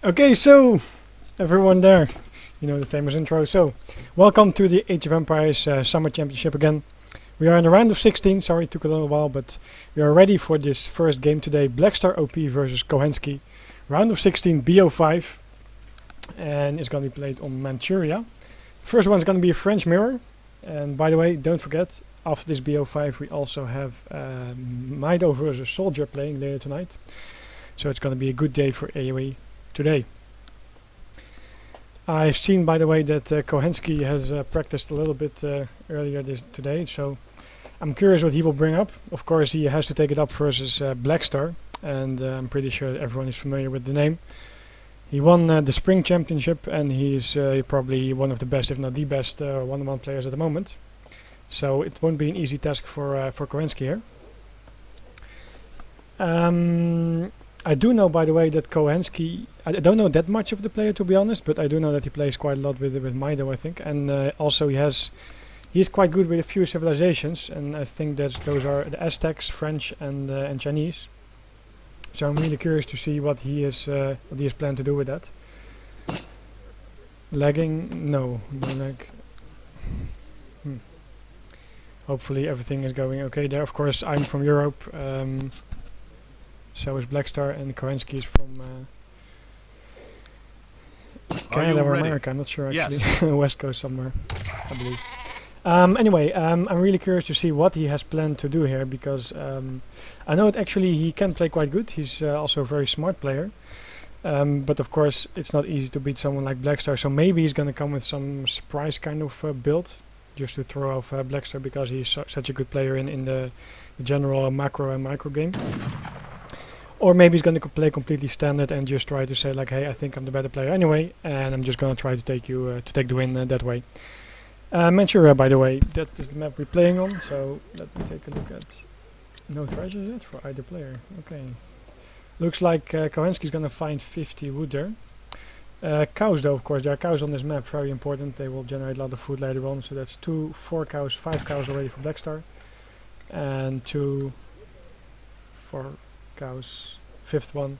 Okay, so everyone there, you know the famous intro. So, welcome to the Age of Empires Summer Championship again. We are in the round of 16. Sorry, it took a little while, but we are ready for this first game today. Blackstar OP versus Cohenski. Round of 16 BO5, and it's going to be played on Manchuria. First one is going to be a French mirror. And by the way, don't forget, after this BO5 we also have Mido versus Soldier playing later tonight. So it's going to be a good day for AOE today. I've seen, by the way, that Cohenski has practiced a little bit earlier today, so I'm curious what he will bring up. Of course, he has to take it up versus Blackstar, and I'm pretty sure that everyone is familiar with the name. He won the Spring Championship, and he's probably one of the best, if not the best, one-on-one players at the moment. So it won't be an easy task for Cohenski here. I do know, by the way, that Cohenski, I don't know that much of the player, to be honest, but I do know that he plays quite a lot with Mido, I think, and also he's quite good with a few civilizations, and I think those are the Aztecs, French, and Chinese. So I'm really curious to see what he has planned to do with that. Lagging? No lag. Hopefully everything is going okay there. Of course, I'm from Europe. So is Blackstar, and Cohenski is from Canada or America. I'm not sure actually. Yes. West Coast somewhere, I believe. Anyway, I'm really curious to see what he has planned to do here, because I know that actually he can play quite good. He's also a very smart player. But of course, it's not easy to beat someone like Blackstar. So maybe he's going to come with some surprise kind of build, just to throw off Blackstar, because he's such a good player in the general macro and micro game. Or maybe he's going to play completely standard and just try to say like, hey, I think I'm the better player anyway, and I'm just going to try to take the win that way. Manchuria, by the way, that is the map we're playing on. So let me take a look at. No treasures yet for either player. Okay. Looks like Cohenski is going to find 50 wood there. Cows, though, of course, there are cows on this map. Very important. They will generate a lot of food later on. So that's 2, 4 cows, 5 cows already for Blackstar, and 2, 4 cows, 5th one.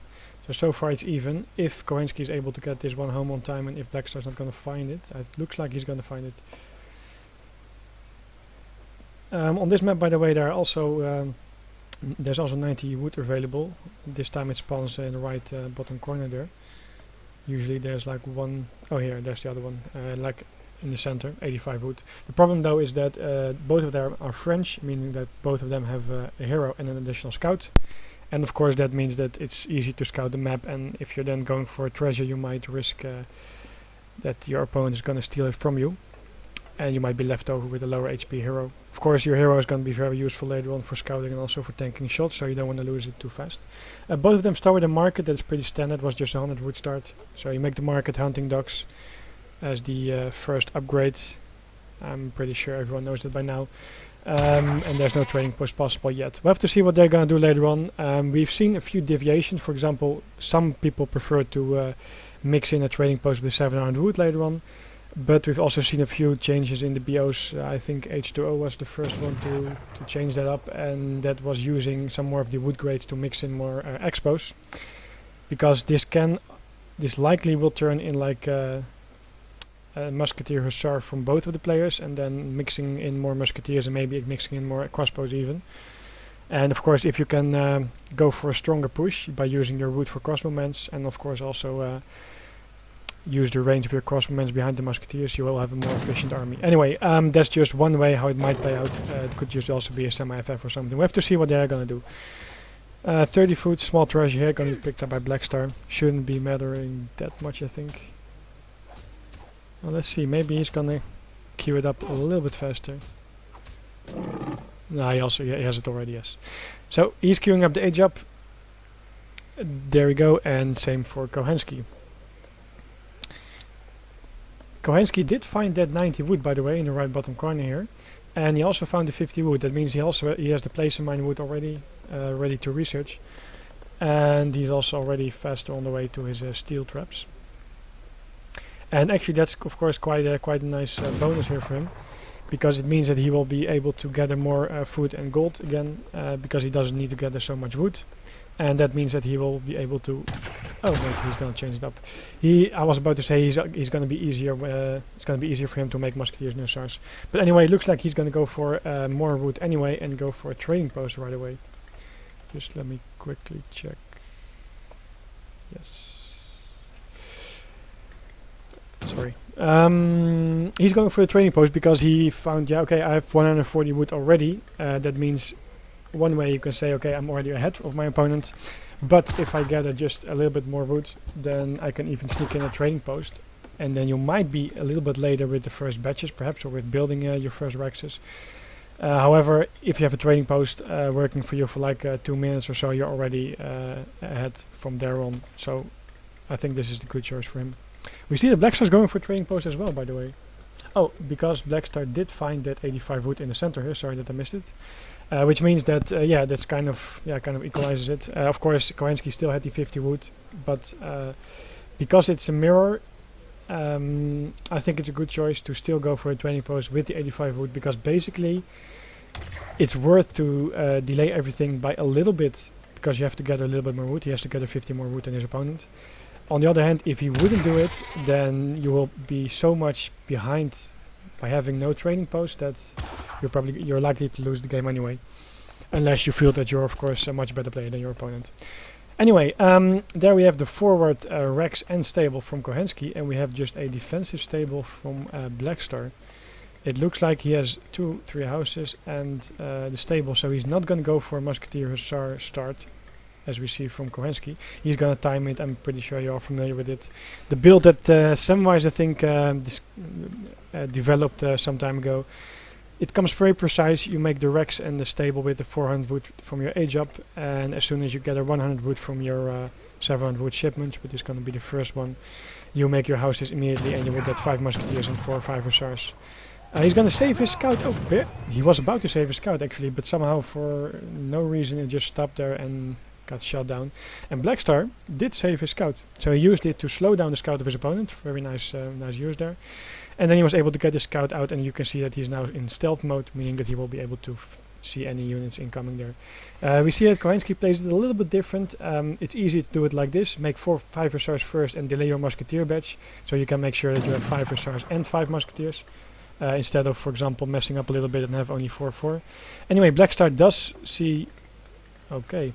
So far it's even. If Cohenski is able to get this one home on time, and if Blackstar is not going to find it, it looks like he's going to find it. On this map, by the way, there's also 90 wood available. This time it spawns in the right bottom corner there. Usually there's like one. Oh, here, there's the other one, like in the center, 85 wood. The problem though is that both of them are French, meaning that both of them have a hero and an additional scout. And of course that means that it's easy to scout the map, and if you're then going for a treasure, you might risk that your opponent is going to steal it from you, and you might be left over with a lower HP hero. Of course your hero is going to be very useful later on for scouting and also for tanking shots, so you don't want to lose it too fast. Both of them start with a market. That's pretty standard, was just 100 wood start. So you make the market hunting dogs as the first upgrade. I'm pretty sure everyone knows that by now. And there's no trading post possible yet. We'll have to see what they're going to do later on. We've seen a few deviations. For example, some people prefer to mix in a trading post with 700 wood later on. But we've also seen a few changes in the BOs. I think H2O was the first one to change that up. And that was using some more of the wood grades to mix in more expos. Because this likely will turn in like musketeer hussar from both of the players, and then mixing in more musketeers and maybe mixing in more crossbows even. And of course, if you can go for a stronger push by using your wood for crossbowmen, and of course also use the range of your crossbowmen behind the musketeers, you will have a more efficient army. Anyway, that's just one way how it might play out. It could just also be a semi-FF or something. We have to see what they're going to do. 30 foot, small treasure here, going to be picked up by Blackstar. Shouldn't be mattering that much, I think. Well, let's see, maybe he's gonna queue it up a little bit faster. No, he has it already, yes. So he's queuing up the age up. There we go, and same for Cohenski. Cohenski did find that 90 wood, by the way, in the right bottom corner here. And he also found the 50 wood. That means he has the place in mine wood already ready to research. And he's also already faster on the way to his steel traps. And actually that's of course quite a nice bonus here for him, because it means that he will be able to gather more food and gold again, because he doesn't need to gather so much wood. And that means that he will be able to Oh wait, he's gonna change it up. I was about to say he's gonna be easier. It's gonna be easier for him to make musketeers and hussars. But anyway, it looks like he's gonna go for more wood anyway and go for a trading post right away. Just let me quickly check. Yes. Sorry. He's going for a trading post because he found, yeah, okay, I have 140 wood already. That means one way you can say, okay, I'm already ahead of my opponent. But if I gather just a little bit more wood, then I can even sneak in a trading post. And then you might be a little bit later with the first batches, perhaps, or with building your first Rexes. However, if you have a trading post working for you for like 2 minutes or so, you're already ahead from there on. So I think this is the good choice for him. We see that Blackstar is going for trading post as well, by the way. Oh, because Blackstar did find that 85 wood in the center here. Sorry that I missed it. Which means that yeah, that's kind of equalizes it. Of course, Cohenski still had the 50 wood, but because it's a mirror, I think it's a good choice to still go for a trading post with the 85 wood, because basically it's worth to delay everything by a little bit, because you have to gather a little bit more wood. He has to gather 50 more wood than his opponent. On the other hand, if he wouldn't do it, then you will be so much behind by having no trading post that you're likely to lose the game anyway, unless you feel that you're of course a much better player than your opponent. Anyway, there we have the forward Rex and stable from Cohenski, and we have just a defensive stable from Blackstar. It looks like he has 2-3 houses and the stable, so he's not going to go for a musketeer hussar start, as we see from Cohenski. He's gonna time it. I'm pretty sure you are familiar with it. The build that Samwise, I think, developed some time ago. It comes very precise. You make the Rex and the stable with the 400 wood from your age up, and as soon as you gather 100 wood from your 700 wood shipments, which is gonna be the first one, you make your houses immediately, and you will get 5 musketeers and 4 or 5 hussars. He's gonna save his scout. Oh, he was about to save his scout actually, but somehow for no reason it just stopped there and got shot down. And Blackstar did save his scout, so he used it to slow down the scout of his opponent. Very nice, nice use there. And then he was able to get his scout out, and you can see that he's now in stealth mode, meaning that he will be able to see any units incoming there. We see that Cohenski plays it a little bit different. It's easy to do it like this: make 4-5 hussars first and delay your musketeer batch, so you can make sure that you have 5 hussars and 5 musketeers. Instead of, for example, messing up a little bit and have only 4-4. Anyway, Blackstar does see. Okay.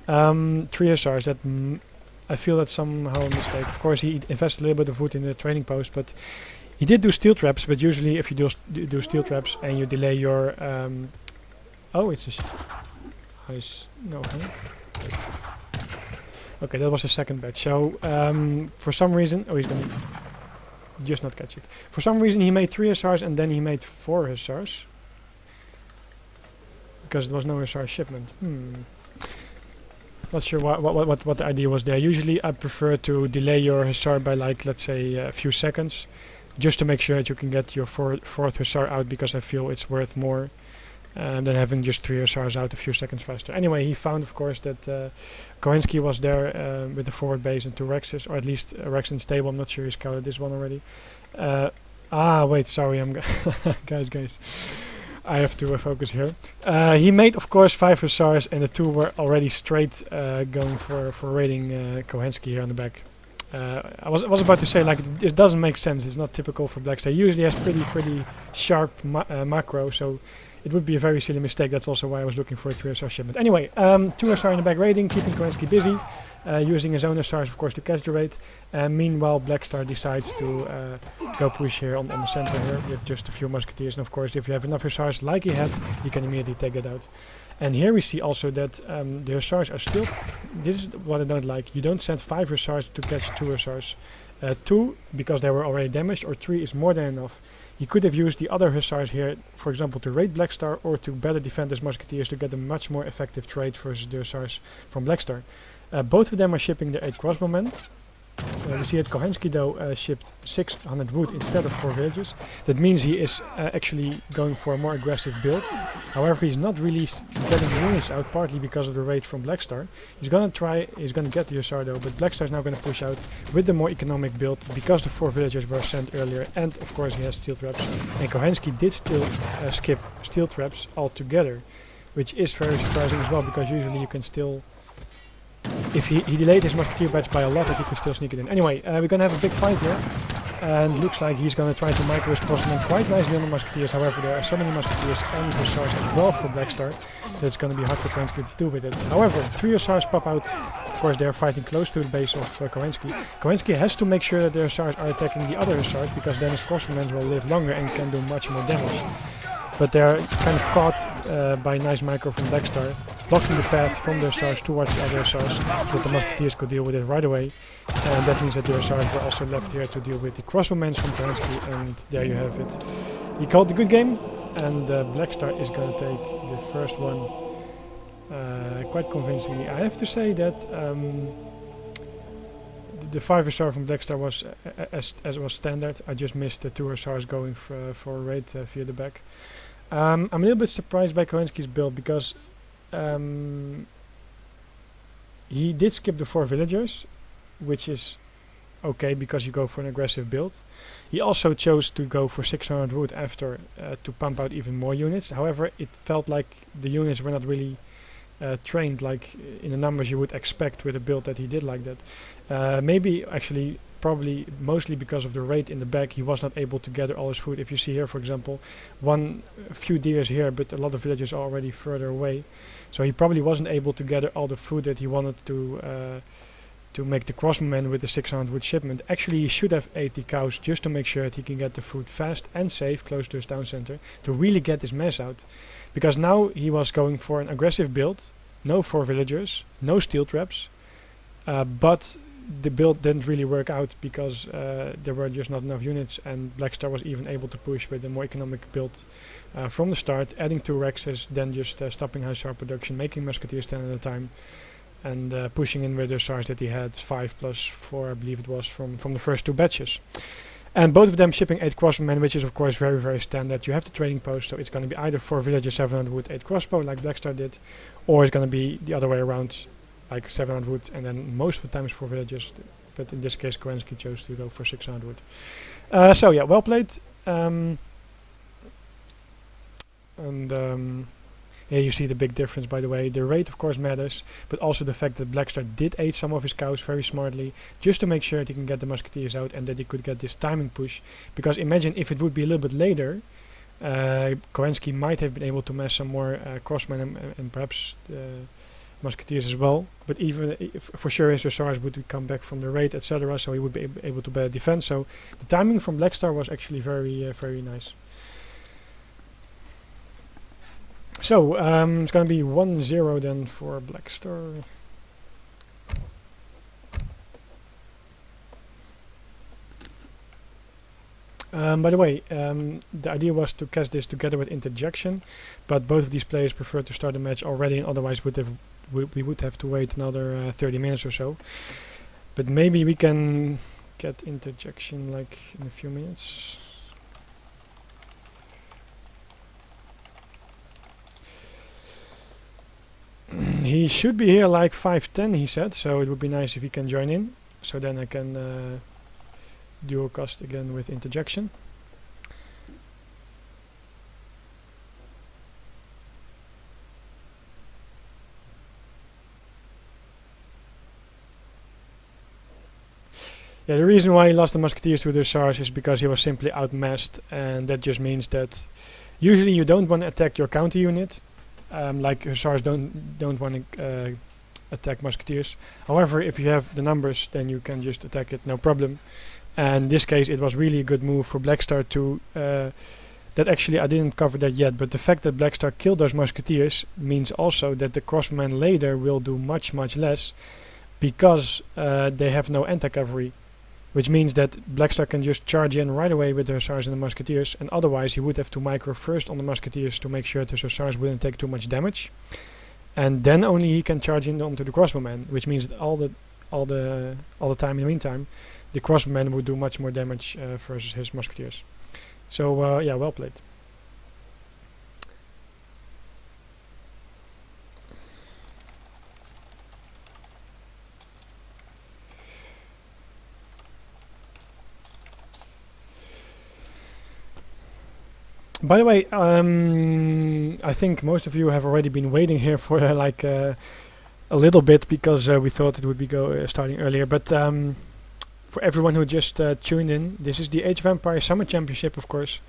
3 hussars, that I feel that's somehow a mistake. Of course, he invested a little bit of wood in the trading post, but he did do steel traps. But usually, if you do steel traps and you delay your oh, it's a no. Okay, that was the second batch. So for some reason, oh, he's gonna just not catch it. For some reason, he made 3 hussars and then he made 4 hussars because there was no hussar shipment. Not sure what the idea was there. Usually I prefer to delay your hussar by, like, let's say a few seconds, just to make sure that you can get your fourth hussar out, because I feel it's worth more than having just 3 hussars out a few seconds faster. Anyway, he found, of course, that Cohenski was there with the forward base and 2 Rexes, or at least a Rex and stable. I'm not sure he scouted this one already. Wait, sorry, I'm guys. I have to focus here. He made, of course, 5 hussars, and the 2 were already straight going for raiding Cohenski here on the back. I was about to say, like, it doesn't make sense. It's not typical for Blackstar. He usually has pretty sharp macro, so it would be a very silly mistake. That's also why I was looking for a 3 hussar shipment. Anyway, 2 hussar in the back raiding, keeping Cohenski busy, using his own hussars, of course, to catch the raid. Meanwhile, Blackstar decides to go push here on the center here with just a few musketeers. And of course, if you have enough hussars like he had, he can immediately take that out. And here we see also that the hussars are still... This is what I don't like. You don't send 5 hussars to catch 2 hussars. 2, because they were already damaged, or 3 is more than enough. He could have used the other hussars here, for example, to raid Blackstar, or to better defend his musketeers to get a much more effective trade versus the hussars from Blackstar. Both of them are shipping their 8 crossbowmen. We see that Cohenski, though, shipped 600 wood instead of 4 villages. That means he is actually going for a more aggressive build. However, he's not really getting units out, partly because of the raid from Blackstar. He's gonna get the hussar though, but Blackstar is now gonna push out with the more economic build, because the 4 villagers were sent earlier, and of course he has steel traps. And Cohenski did still skip steel traps altogether, which is very surprising as well, because usually you can still if he delayed his musketeer batch by a lot, that he could still sneak it in. Anyway, we're gonna have a big fight here. And looks like he's going to try to micro his crossman quite nicely on the musketeers. However, there are so many musketeers and hussars as well for Blackstar that it's going to be hard for Cohenski to deal with it. However, 3 hussars pop out. Of course, they're fighting close to the base of Cohenski. Cohenski has to make sure that the hussars are attacking the other hussars, because then his crossmen will live longer and can do much more damage. But they're kind of caught by a nice micro from Blackstar, blocking the path from the hussars towards the other hussars, so that the musketeers could deal with it right away. And that means that the hussars were also left here to deal with the crossbowmen from Cohenski, and there you have it. He called the good game, and Blackstar is going to take the first one quite convincingly. I have to say that the 5 hussar from Blackstar was as was standard. I just missed the 2 hussars going for a raid via the back. I'm a little bit surprised by Cohenski's build, because he did skip the 4 villagers, which is okay because you go for an aggressive build. He also chose to go for 600 wood after to pump out even more units. However, it felt like the units were not really trained like in the numbers you would expect with a build that he did like that. Maybe actually probably mostly because of the raid in the back, he was not able to gather all his food. If you see here, for example, a few deers here, but a lot of villages are already further away, so he probably wasn't able to gather all the food that he wanted to make the crossman with the 600 wood shipment. Actually, he should have ate the cows just to make sure that he can get the food fast and safe close to his town center to really get this mess out. Because now he was going for an aggressive build, no 4 villagers, no steel traps, but the build didn't really work out because there were just not enough units, and Blackstar was even able to push with a more economic build from the start, adding 2 Rexes, then just stopping hussar production, making musketeers 10 at a time, and pushing in with the hussars that he had, 5 plus 4 I believe it was from the first 2 batches. And both of them shipping 8 crossbowmen, which is of course very, very standard. You have the trading post, so it's going to be either 4 villagers, 700 wood, 8 crossbow like Blackstar did, or it's going to be the other way around, like 700 wood and then most of the times 4 villagers. But in this case Cohenski chose to go for 600 wood. So yeah, well played. Here you see the big difference, by the way. The rate of course matters, but also the fact that Blackstar did eat some of his cows very smartly, just to make sure that he can get the musketeers out and that he could get this timing push. Because imagine if it would be a little bit later, Cohenski might have been able to mass some more crossmen and perhaps musketeers as well. But even for sure his hussars would come back from the raid, etc., so he would be able to better defend. So the timing from Blackstar was actually very, very nice. So, it's going to be 1-0 then for Blackstar. By the way, the idea was to catch this together with interjection, but both of these players preferred to start the match already, and otherwise we would have to wait another 30 minutes or so. But maybe we can get interjection like in a few minutes. He should be here like 5:10, he said, so it would be nice if he can join in, so then I can dual cast again with interjection. Yeah, the reason why he lost the musketeers to the hussars is because he was simply outmassed, and that just means that usually you don't want to attack your counter unit. Like hussars don't want to attack musketeers. However, if you have the numbers, then you can just attack it, no problem. And in this case, it was really a good move for Blackstar to... that actually, I didn't cover that yet, but the fact that Blackstar killed those musketeers means also that the crossmen later will do much, much less, because they have no anti-cavalry. Which means that Blackstar can just charge in right away with the hussars and the musketeers, and otherwise he would have to micro first on the musketeers to make sure that the hussars wouldn't take too much damage, and then only he can charge in onto the crossbowmen, which means that all the time in the meantime the crossbowmen would do much more damage versus his musketeers. So yeah, well played. By the way, I think most of you have already been waiting here for like a a little bit because we thought it would be starting earlier. But for everyone who just tuned in, this is the Age of Empires Summer Championship, of course.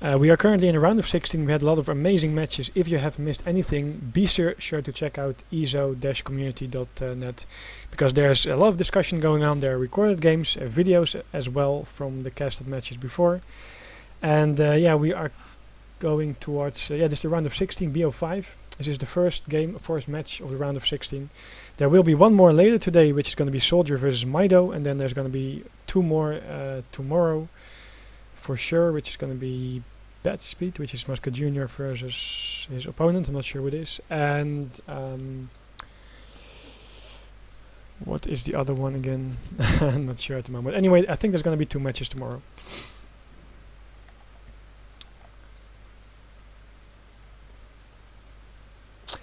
We are currently in a round of 16. We had a lot of amazing matches. If you have missed anything, be sure to check out ezo-community.net because there's a lot of discussion going on. There are recorded games, videos as well from the casted matches before. And yeah, we are going towards, this is the round of 16, BO5. This is the first match of the round of 16. There will be one more later today, which is going to be Soldier versus Mido, and then there's going to be two more tomorrow for sure, which is going to be Bad Speed, which is Musca Jr. versus his opponent. I'm not sure what it is. And what is the other one again? I'm not sure at the moment. Anyway, I think there's going to be two matches tomorrow.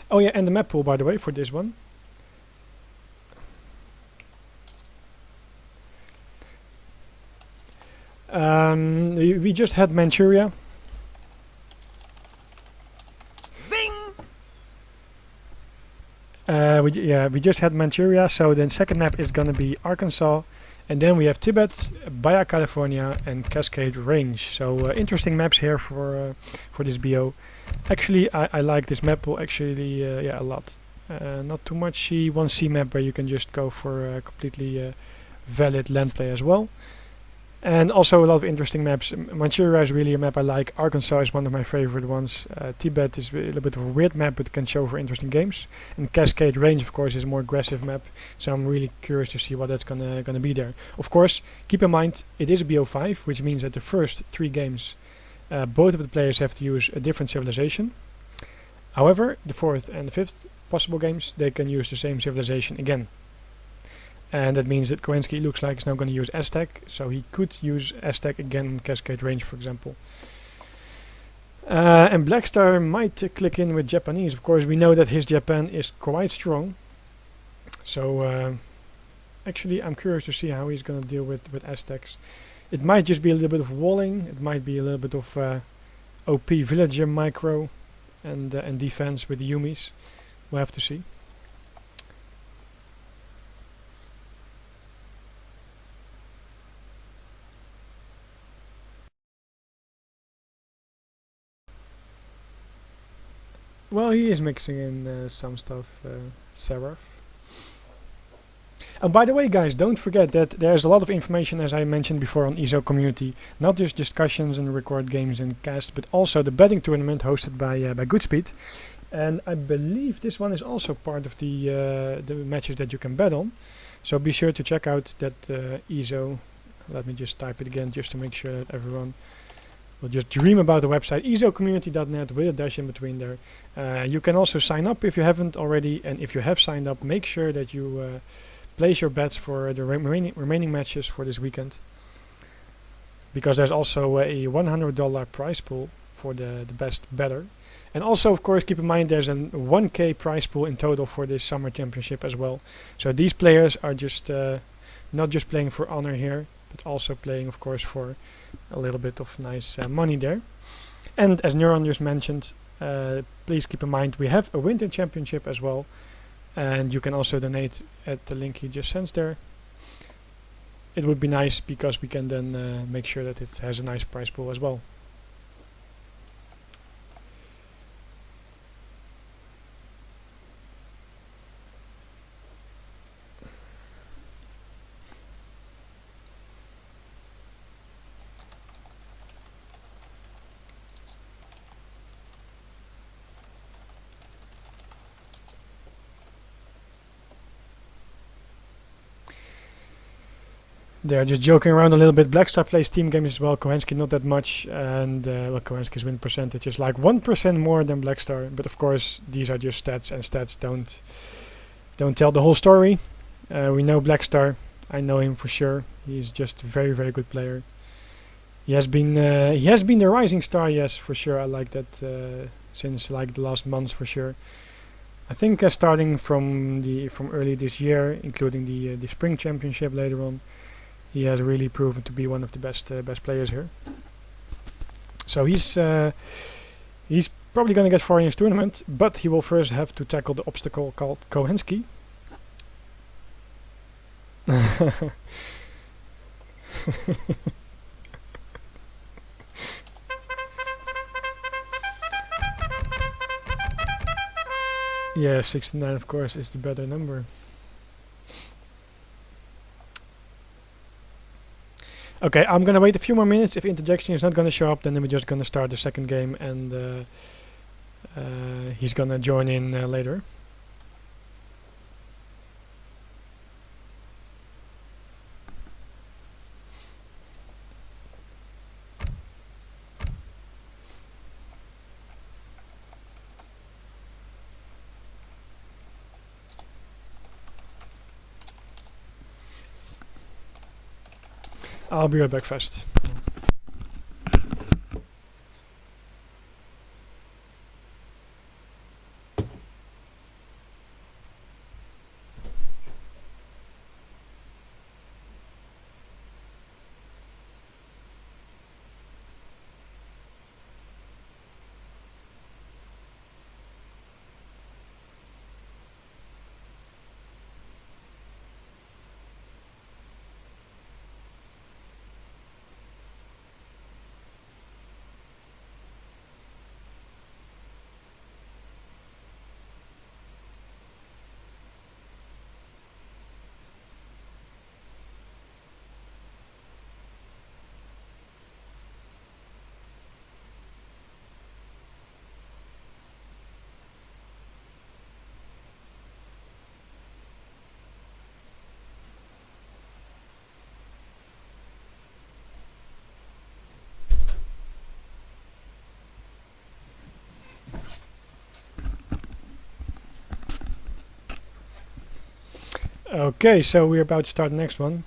Oh yeah, and the map pool, by the way, for this one. We just had Manchuria. Zing! We just had Manchuria, so the second map is gonna be Arkansas, and then we have Tibet, Baja California, and Cascade Range. So interesting maps here for this BO. Actually, I like this map pool actually a lot. Not too much. 1C map where you can just go for completely valid land play as well. And also a lot of interesting maps. Manchuria is really a map I like. Arkansas is one of my favorite ones. Tibet is a little bit of a weird map, but can show for interesting games. And Cascade Range, of course, is a more aggressive map. So I'm really curious to see what that's gonna be there. Of course, keep in mind it is a BO5, which means that the first 3 games, both of the players have to use a different civilization. However, the 4th and the 5th possible games, they can use the same civilization again. And that means that Cohenski looks like is now going to use Aztec, so he could use Aztec again in Cascade Range, for example. And Blackstar might click in with Japanese. Of course, we know that his Japan is quite strong. So actually, I'm curious to see how he's going to deal with Aztecs. It might just be a little bit of walling. It might be a little bit of OP villager micro and defense with the Yumis. We'll have to see. Well, he is mixing in some stuff, Seraph. And by the way, guys, don't forget that there's a lot of information, as I mentioned before, on EZO community. Not just discussions and record games and cast, but also the betting tournament hosted by Goodspeed. And I believe this one is also part of the matches that you can bet on. So be sure to check out that EZO. Let me just type it again, just to make sure that everyone will just dream about the website, ezocommunity.net with a dash in between there. You can also sign up if you haven't already, and if you have signed up, make sure that you place your bets for the remaining matches for this weekend, because there's also a $100 prize pool for the best bettor. And also, of course, keep in mind there's a 1K prize pool in total for this summer championship as well. So these players are just not just playing for honor here, but also playing, of course, for a little bit of nice money there. And as Neuron just mentioned, please keep in mind we have a winter championship as well, and you can also donate at the link he just sends there. It would be nice because we can then make sure that it has a nice prize pool as well. They're just joking around a little bit. Blackstar plays team games as well. Cohenski not that much, and well, Cohenski's win percentage is like 1% more than Blackstar. But of course, these are just stats, and stats don't tell the whole story. We know Blackstar. I know him for sure. He's just a very, very good player. He has been the rising star, yes, for sure. I like that since like the last months for sure. I think starting from early this year, including the spring championship later on. He has really proven to be one of the best players here. So he's probably going to get far in his tournament, but he will first have to tackle the obstacle called Cohenski. Yeah, 69 of course is the better number. Okay, I'm gonna wait a few more minutes. If interjection is not gonna show up, then we're just gonna start the second game, and he's gonna join in later. I'll be right back fast. Okay, so we're about to start the next one.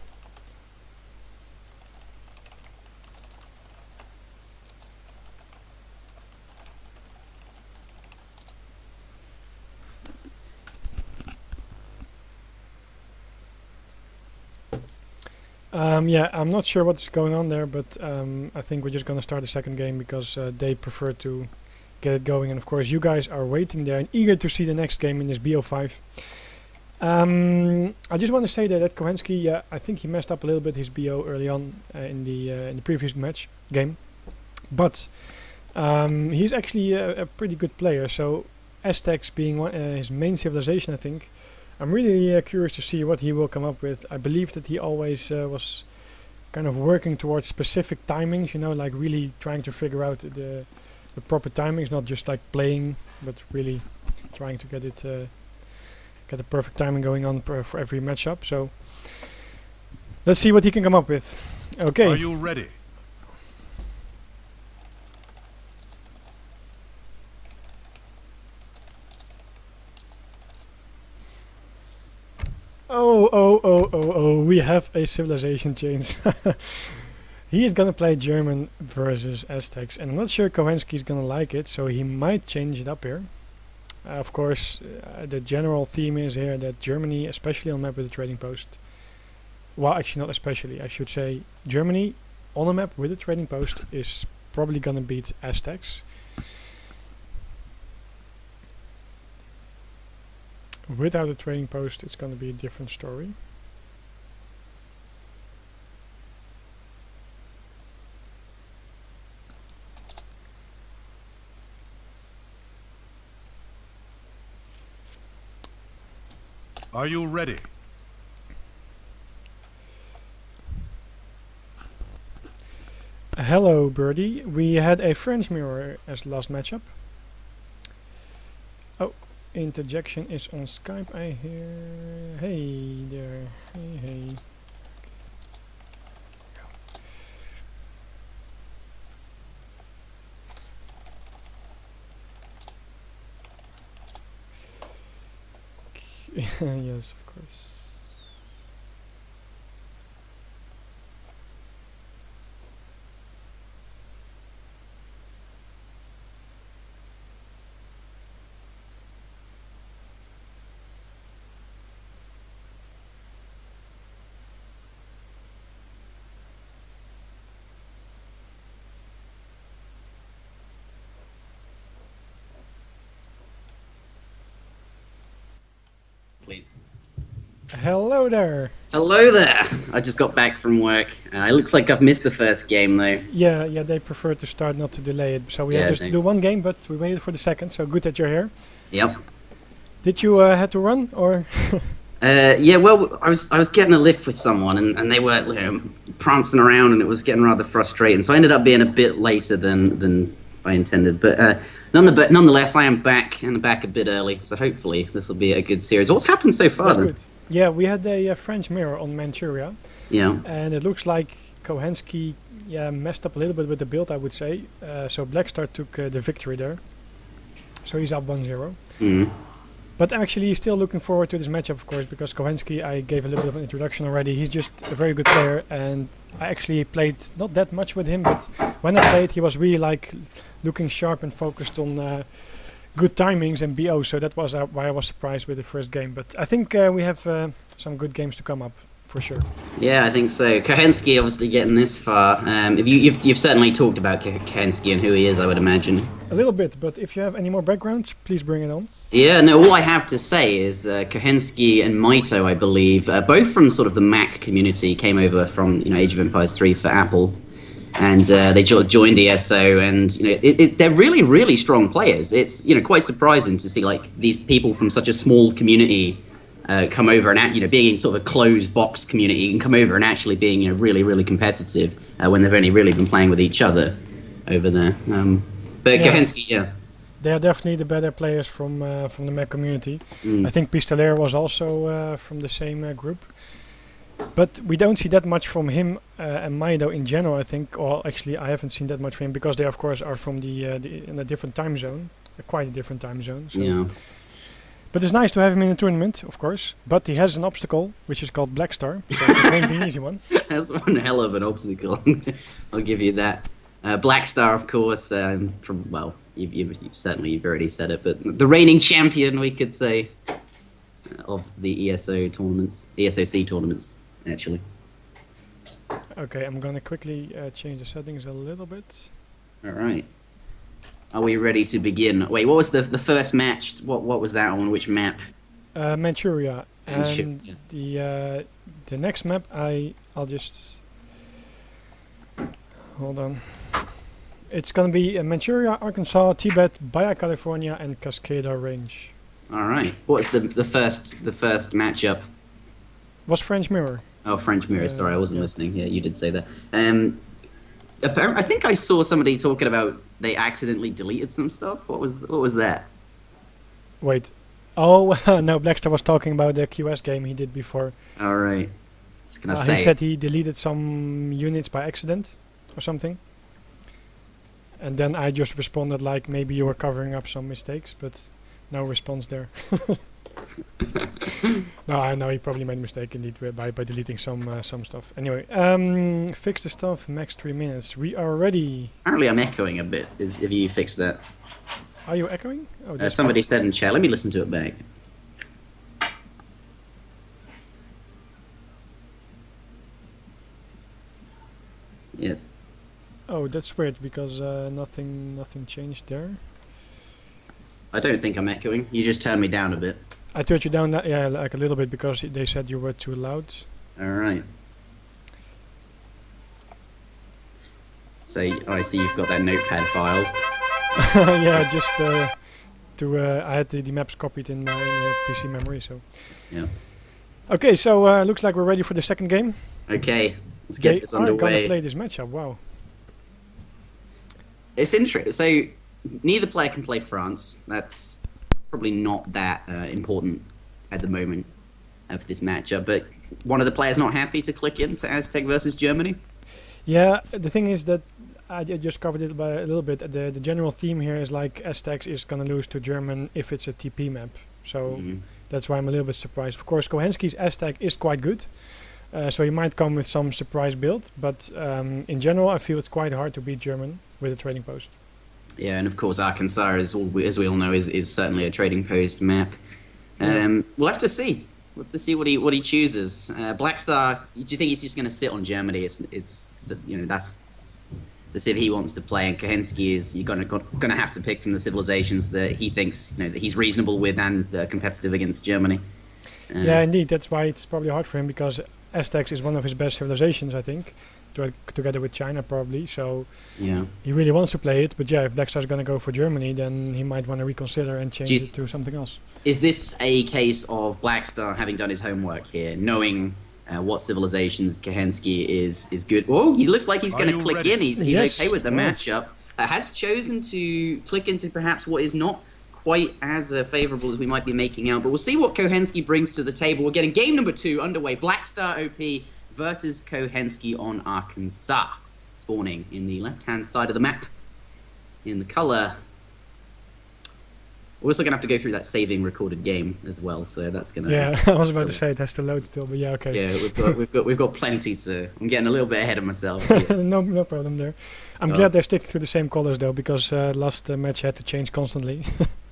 Yeah, I'm not sure what's going on there, but I think we're just gonna start the second game because they prefer to get it going, and of course you guys are waiting there and eager to see the next game in this BO5. I just want to say that Cohenski, I think he messed up a little bit his BO early on in the previous game, but he's actually a pretty good player. So Aztecs being his main civilization, I think. I'm really curious to see what he will come up with. I believe that he always was kind of working towards specific timings, you know, like really trying to figure out the proper timings, not just like playing, but really trying to get it get the perfect timing going on for every matchup. So let's see what he can come up with. Okay. Are you ready? Oh, we have a civilization change. He is gonna play German versus Aztecs, and I'm not sure Cohenski is gonna like it, so he might change it up here. Of course, the general theme is here that Germany, especially on map with a trading post, well, actually not especially, I should say Germany on a map with a trading post is probably gonna beat Aztecs. Without a trading post, it's gonna be a different story. Are you ready? Hello, Birdie. We had a French mirror as the last matchup. Oh, interjection is on Skype, I hear. Hey there. Hey. Yes, of course. please. Hello there. Hello there. I just got back from work. It looks like I've missed the first game though. Yeah, they prefer to start, not to delay it. So we had just to do one game, but we waited for the second. So good that you're here. Yep. Did you had to run or? Yeah. Well, I was getting a lift with someone, and they were prancing around, and it was getting rather frustrating. So I ended up being a bit later than I intended. But nonetheless, I am back a bit early. So hopefully this will be a good series. What's happened so far? That's good. Yeah, we had a French mirror on Manchuria. Yeah. And it looks like Cohenski messed up a little bit with the build, I would say. So Blackstar took the victory there. So he's up 1-0. But actually, he's still looking forward to this matchup, of course, because Cohenski, I gave a little bit of an introduction already. He's just a very good player, and I actually played not that much with him, but when I played, he was really like looking sharp and focused on good timings and BO, so that was why I was surprised with the first game. But I think we have some good games to come up, for sure. Yeah, I think so. Cohenski obviously getting this far. You've certainly talked about Cohenski and who he is, I would imagine. A little bit, but if you have any more background, please bring it on. Yeah, no, all I have to say is Cohenski and Maito, I believe, both from sort of the Mac community, came over from Age of Empires 3 for Apple. And they joined ESO, and they're really, really strong players. It's quite surprising to see like these people from such a small community come over and being sort of a closed box community, and come over and actually being really, really competitive when they've only really been playing with each other over there. But yeah. Cohenski, yeah, they are definitely the better players from the Mac community. I think Pistoler was also from the same group. But we don't see that much from him and Maido in general, I think. Or actually, I haven't seen that much from him because they, of course, are from in a different time zone, quite a different time zone. So. Yeah. But it's nice to have him in the tournament, of course. But he has an obstacle, which is called Blackstar, so it won't be an easy one. That's one hell of an obstacle. I'll give you that. Blackstar, of course, you've already said it, but the reigning champion, we could say, of the ESOC tournaments. Actually. Okay, I'm gonna quickly change the settings a little bit. All right. Are we ready to begin? Wait, what was the first match? What was that on which map? Manchuria. And the next map, I'll just hold on. It's gonna be Manchuria, Arkansas, Tibet, Baja California, and Cascada Range. All right. What's the first matchup? Was French Mirror. Oh, French Mirror. Sorry, I wasn't listening. Yeah, you did say that. I think I saw somebody talking about they accidentally deleted some stuff. What was that? Wait. Oh, no, Blackstar was talking about the QS game he did before. All right. He said he deleted some units by accident or something. And then I just responded like maybe you were covering up some mistakes, but no response there. No, I know he probably made a mistake indeed by deleting some stuff. Anyway, fix the stuff, max 3 minutes. We are ready. Apparently I'm echoing a bit, if you fix that. Are you echoing? Oh, somebody said in chat, let me listen to it back. Yeah. Oh, that's weird because nothing changed there. I don't think I'm echoing. You just turned me down a bit. I turned you down, yeah, like a little bit because they said you were too loud. All right. So I see you've got that notepad file. Yeah, just I had the maps copied in my PC memory, so. Yeah. Okay, so looks like we're ready for the second game. Okay, let's get this underway. We're gonna play this matchup. Wow. It's interesting. So neither player can play France. That's probably not that important at the moment of this matchup, but one of the players not happy to click into Aztec versus Germany. Yeah, the thing is that I just covered it by a little bit. The general theme here is like Aztecs is gonna lose to German if it's a TP map, so that's why I'm a little bit surprised. Of course, Cohenski's Aztec is quite good, so he might come with some surprise build, but in general I feel it's quite hard to beat German with a trading post. Yeah, and of course Arkansas, as we all know, is certainly a trading post map. We'll have to see. We'll have to see what he chooses. Blackstar, do you think he's just going to sit on Germany? It's that's the civ he wants to play, and Cohenski is you're going to have to pick from the civilizations that he thinks that he's reasonable with and competitive against Germany. Yeah, indeed. That's why it's probably hard for him, because Aztecs is one of his best civilizations, I think, together with China probably. So Yeah. he really wants to play it. But yeah, if Blackstar's going to go for Germany, then he might want to reconsider and change it to something else. Is this a case of Blackstar having done his homework here, knowing what civilizations Cohenski is good? Oh, he looks like he's going to click ready? in. He's Yes. okay with the Oh. matchup. Has chosen to click into perhaps what is not quite as favorable as we might be making out. But we'll see what Cohenski brings to the table. We're getting game number 2 underway. Blackstar OP versus Cohenski on Arkansas. Spawning in the left-hand side of the map. In the color... We're also going to have to go through that saving recorded game as well, so that's going to... Yeah, I was about to say it has to load still, but yeah, okay. Yeah, we've got plenty to... I'm getting a little bit ahead of myself. No problem there. I'm glad they're sticking to the same colors though, because last match had to change constantly.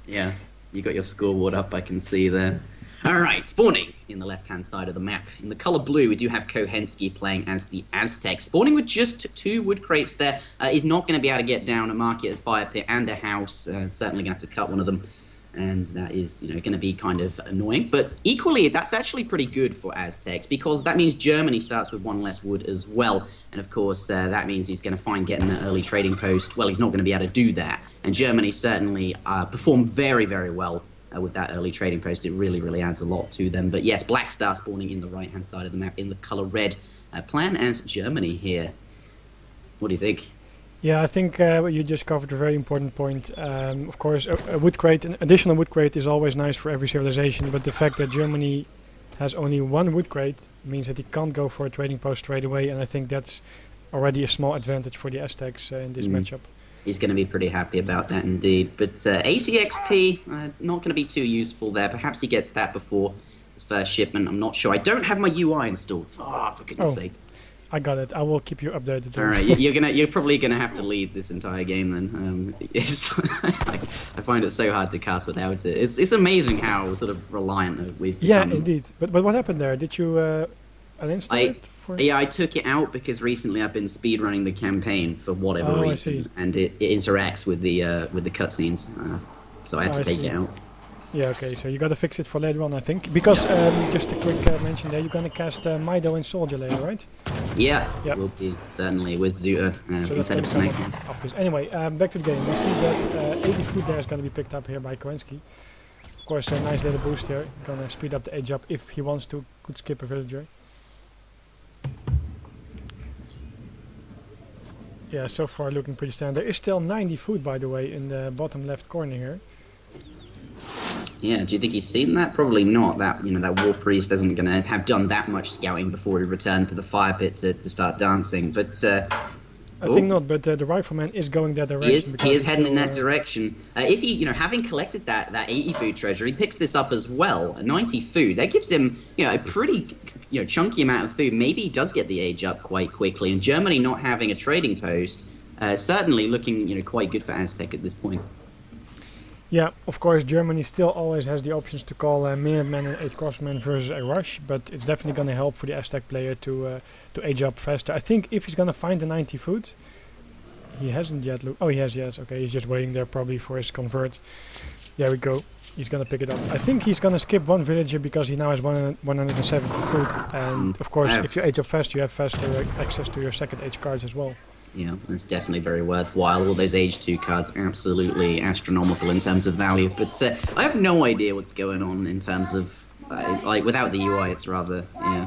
Yeah, you got your scoreboard up, I can see there. Alright, spawning in the left-hand side of the map. In the color blue, we do have Cohenski playing as the Aztecs. Spawning with just 2 wood crates there. He's not going to be able to get down a market, a fire pit, and a house. Certainly going to have to cut one of them. And that is, going to be kind of annoying. But equally, that's actually pretty good for Aztecs, because that means Germany starts with 1 less wood as well. And of course, that means he's going to find getting that early trading post. Well, he's not going to be able to do that. And Germany certainly performed very, very well with that early trading post. It really, really adds a lot to them. But yes, Blackstar spawning in the right-hand side of the map in the color red. Plan as Germany here. What do you think? Yeah, I think you just covered a very important point. Of course, a wood crate, an additional wood crate is always nice for every civilization, but the fact that Germany has only 1 wood crate means that he can't go for a trading post straight away, and I think that's already a small advantage for the Aztecs in this matchup. He's going to be pretty happy about that indeed. But ACXP, not going to be too useful there. Perhaps he gets that before his first shipment. I'm not sure. I don't have my UI installed. Oh, for goodness sake. I got it. I will keep you updated. All right, you're probably gonna have to lead this entire game then. I find it so hard to cast without it. It's amazing how sort of reliant we've become. Yeah, indeed. But what happened there? Did you uninstall it? Yeah, I took it out because recently I've been speedrunning the campaign for whatever reason, I see. and it interacts with the cutscenes, so I had to take it out. Yeah, okay, so you gotta fix it for later on, I think. Because, just a quick mention there, you're gonna cast Mido and Soldier later, right? Yeah, Yep. will be, certainly, with Zuta So that's instead of gonna Snake. come after this. Anyway, back to the game. We see that 80 food there is gonna be picked up here by Cohenski. Of course, a nice little boost here. Gonna speed up the age up if he wants to. Could skip a villager. Yeah, so far looking pretty standard. There is still 90 food, by the way, in the bottom left corner here. Yeah, do you think he's seen that? Probably not. That that war priest isn't going to have done that much scouting before he returned to the fire pit to start dancing. But I think not. But the rifleman is going that direction. he is heading in that direction. If he, having collected that 80 food treasure, he picks this up as well. 90 food. That gives him, a pretty, chunky amount of food. Maybe he does get the age up quite quickly. And Germany not having a trading post, certainly looking, quite good for Aztec at this point. Yeah, of course, Germany still always has the options to call Minutemen and 8 Crossmen versus a rush, but it's definitely going to help for the Aztec player to age up faster. I think if he's going to find the 90 food, he hasn't yet looked. Oh, he has, yes. Okay, he's just waiting there probably for his convert. There we go. He's going to pick it up. I think he's going to skip 1 villager because he now has 170 food. And of course, if you age up fast, you have faster access to your second age cards as well. Yeah, it's definitely very worthwhile. All those Age 2 cards are absolutely astronomical in terms of value. But I have no idea what's going on in terms of, without the UI, it's rather, yeah.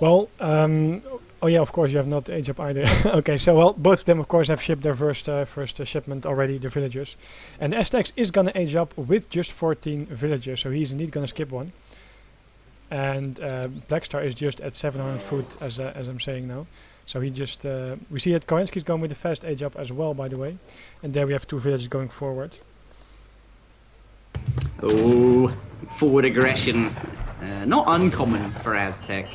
Well, oh yeah, of course, you have not Age Up either. Okay, so, well, both of them, of course, have shipped their first shipment already, the villagers. And the Aztecs is going to Age Up with just 14 villagers, so he's indeed going to skip 1. And Blackstar is just at 700 food, as I'm saying now. So he just, we see that Cohenski is going with the fast age up as well, by the way. And there we have 2 villages going forward. Oh, forward aggression. Not uncommon for Aztec.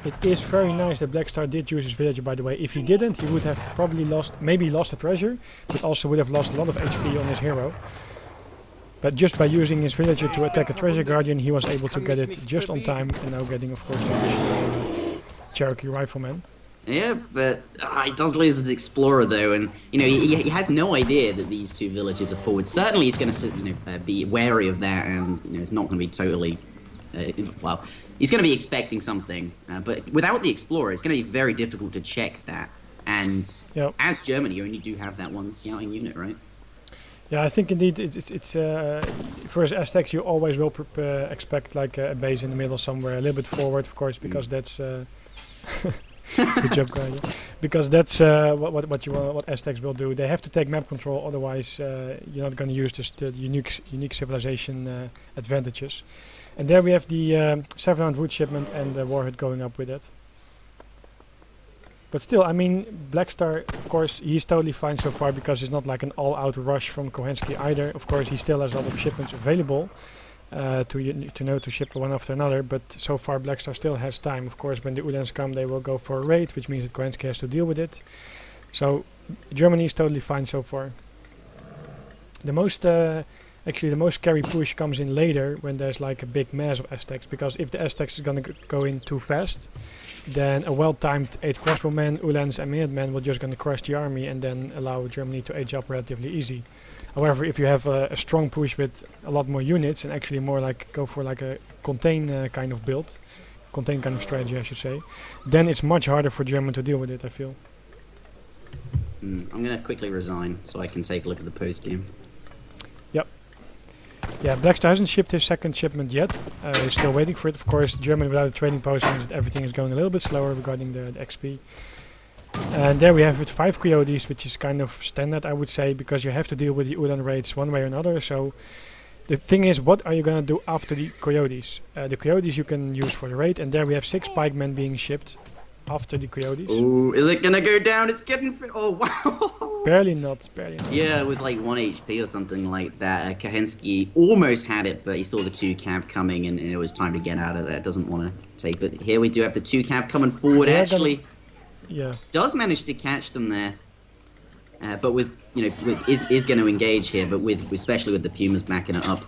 It is very nice that Blackstar did use his villager, by the way. If he didn't, he would have probably maybe lost the treasure, but also would have lost a lot of HP on his hero. But just by using his villager to attack a treasure guardian, he was able to get it just on time, and now getting, of course, the additional Cherokee rifleman. Yeah, but he does lose his explorer though, and he has no idea that these 2 villages are forward. Certainly, he's going to be wary of that, and it's not going to be totally Well, he's going to be expecting something, but without the explorer, it's going to be very difficult to check that. And Yep. as Germany, you only do have that one scouting unit, right? Yeah, I think indeed it's for as Aztecs you always will expect like a base in the middle somewhere, a little bit forward, of course, because that's good job, guy. Yeah. Because that's what Aztecs will do. They have to take map control, otherwise you're not going to use the unique civilization advantages. And there we have the 700 wood shipment and the warhead going up with it. But still, I mean, Blackstar, of course, he's totally fine so far because it's not like an all-out rush from Cohenski either. Of course, he still has a lot of shipments available to ship one after another. But so far, Blackstar still has time. Of course, when the Uhlans come, they will go for a raid, which means that Cohenski has to deal with it. So Germany is totally fine so far. The most scary push comes in later when there's like a big mass of Aztecs, because if the Aztecs is gonna go in too fast, then a well-timed 8 crossbowmen, Uhlans and Minutemen will just gonna crush the army and then allow Germany to age up relatively easy. However, if you have a strong push with a lot more units and actually more like go for like a contain kind of build, contain kind of strategy I should say, then it's much harder for Germany to deal with it, I feel. I'm going to quickly resign so I can take a look at the post-game. Yeah, Blackstar hasn't shipped his second shipment yet. He's still waiting for it. Of course, Germany without a trading post means that everything is going a little bit slower regarding the XP. And there we have it, 5 coyotes, which is kind of standard, I would say, because you have to deal with the Uhlan raids one way or another. So the thing is, what are you going to do after the coyotes? The coyotes you can use for the raid, and there we have 6 pikemen being shipped after the coyotes. Oh, is it going to go down? It's getting... Oh, wow. Barely not. Yeah, with like 1 HP or something like that. Cohenski almost had it, but he saw the 2 cav coming and it was time to get out of there. Doesn't want to take, but here we do have the 2 cav coming forward. Actually, does manage to catch them there. But with, is going to engage here, but especially with the Pumas backing it up.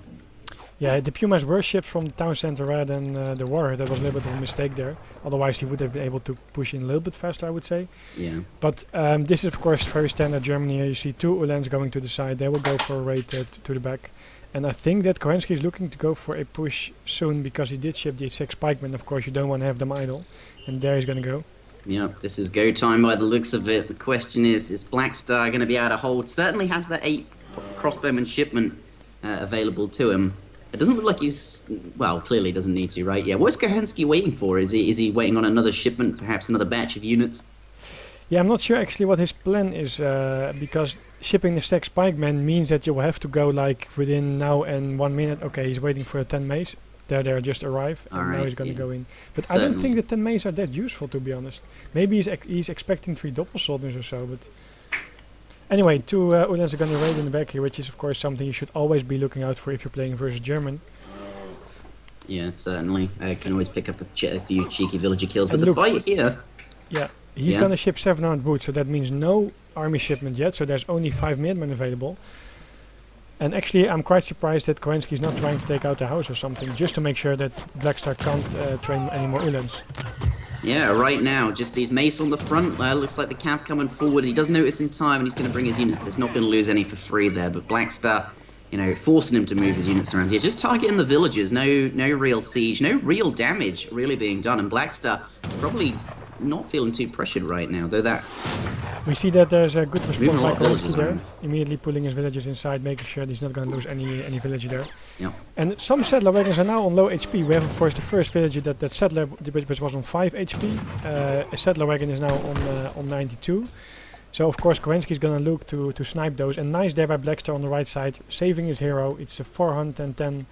Yeah, the Pumas were shipped from the town center rather than the warhead. That was a little bit of a mistake there. Otherwise, he would have been able to push in a little bit faster, I would say. Yeah. But this is, of course, very standard Germany. Here you see 2 Uhlans going to the side. They will go for a raid to the back. And I think that Cohenski is looking to go for a push soon because he did ship the 6 pikemen. Of course, you don't want to have them idle. And there he's going to go. Yep, this is go time by the looks of it. The question is Blackstar going to be able to hold? Certainly has that 8 crossbowman shipment available to him. It doesn't look like he's... Well, clearly doesn't need to, right? Yeah, what's Cohenski waiting for? Is he waiting on another shipment, perhaps another batch of units? Yeah, I'm not sure actually what his plan is, because shipping the 6 pikemen means that you will have to go like within now and 1 minute. Okay, he's waiting for the 10 mace. There just arrive, and now he's going to go in. But certainly. I don't think the 10 mace are that useful, to be honest. Maybe he's expecting 3 doppelsoldiers or so, but... Anyway, 2 Uhlans are going to raid in the back here, which is of course something you should always be looking out for if you're playing versus German. Yeah, certainly. I can always pick up a few cheeky villager kills, but the fight here... Yeah, he's going to ship 700 boots, so that means no army shipment yet, so there's only 5 Minutemen available. And actually, I'm quite surprised that Cohenski is not trying to take out the house or something, just to make sure that Blackstar can't train any more Uhlans. Yeah, right now, just these mace on the front. Looks like the cav coming forward. He does notice in time, and he's going to bring his unit. He's not going to lose any for free there, but Blackstar, forcing him to move his units around here. Just targeting the villagers. No real siege, no real damage really being done. And Blackstar probably not feeling too pressured right now, though that... We see that there's a good response by Cohenski there, immediately pulling his villagers inside, making sure that he's not going to lose any villager there. Yeah. And some settler wagons are now on low HP. We have, of course, the first villager that settler which was on 5 HP. A settler wagon is now on 92. So, of course, Cohenski is going to look to snipe those. And nice there by Blackstar on the right side, saving his hero. It's a 410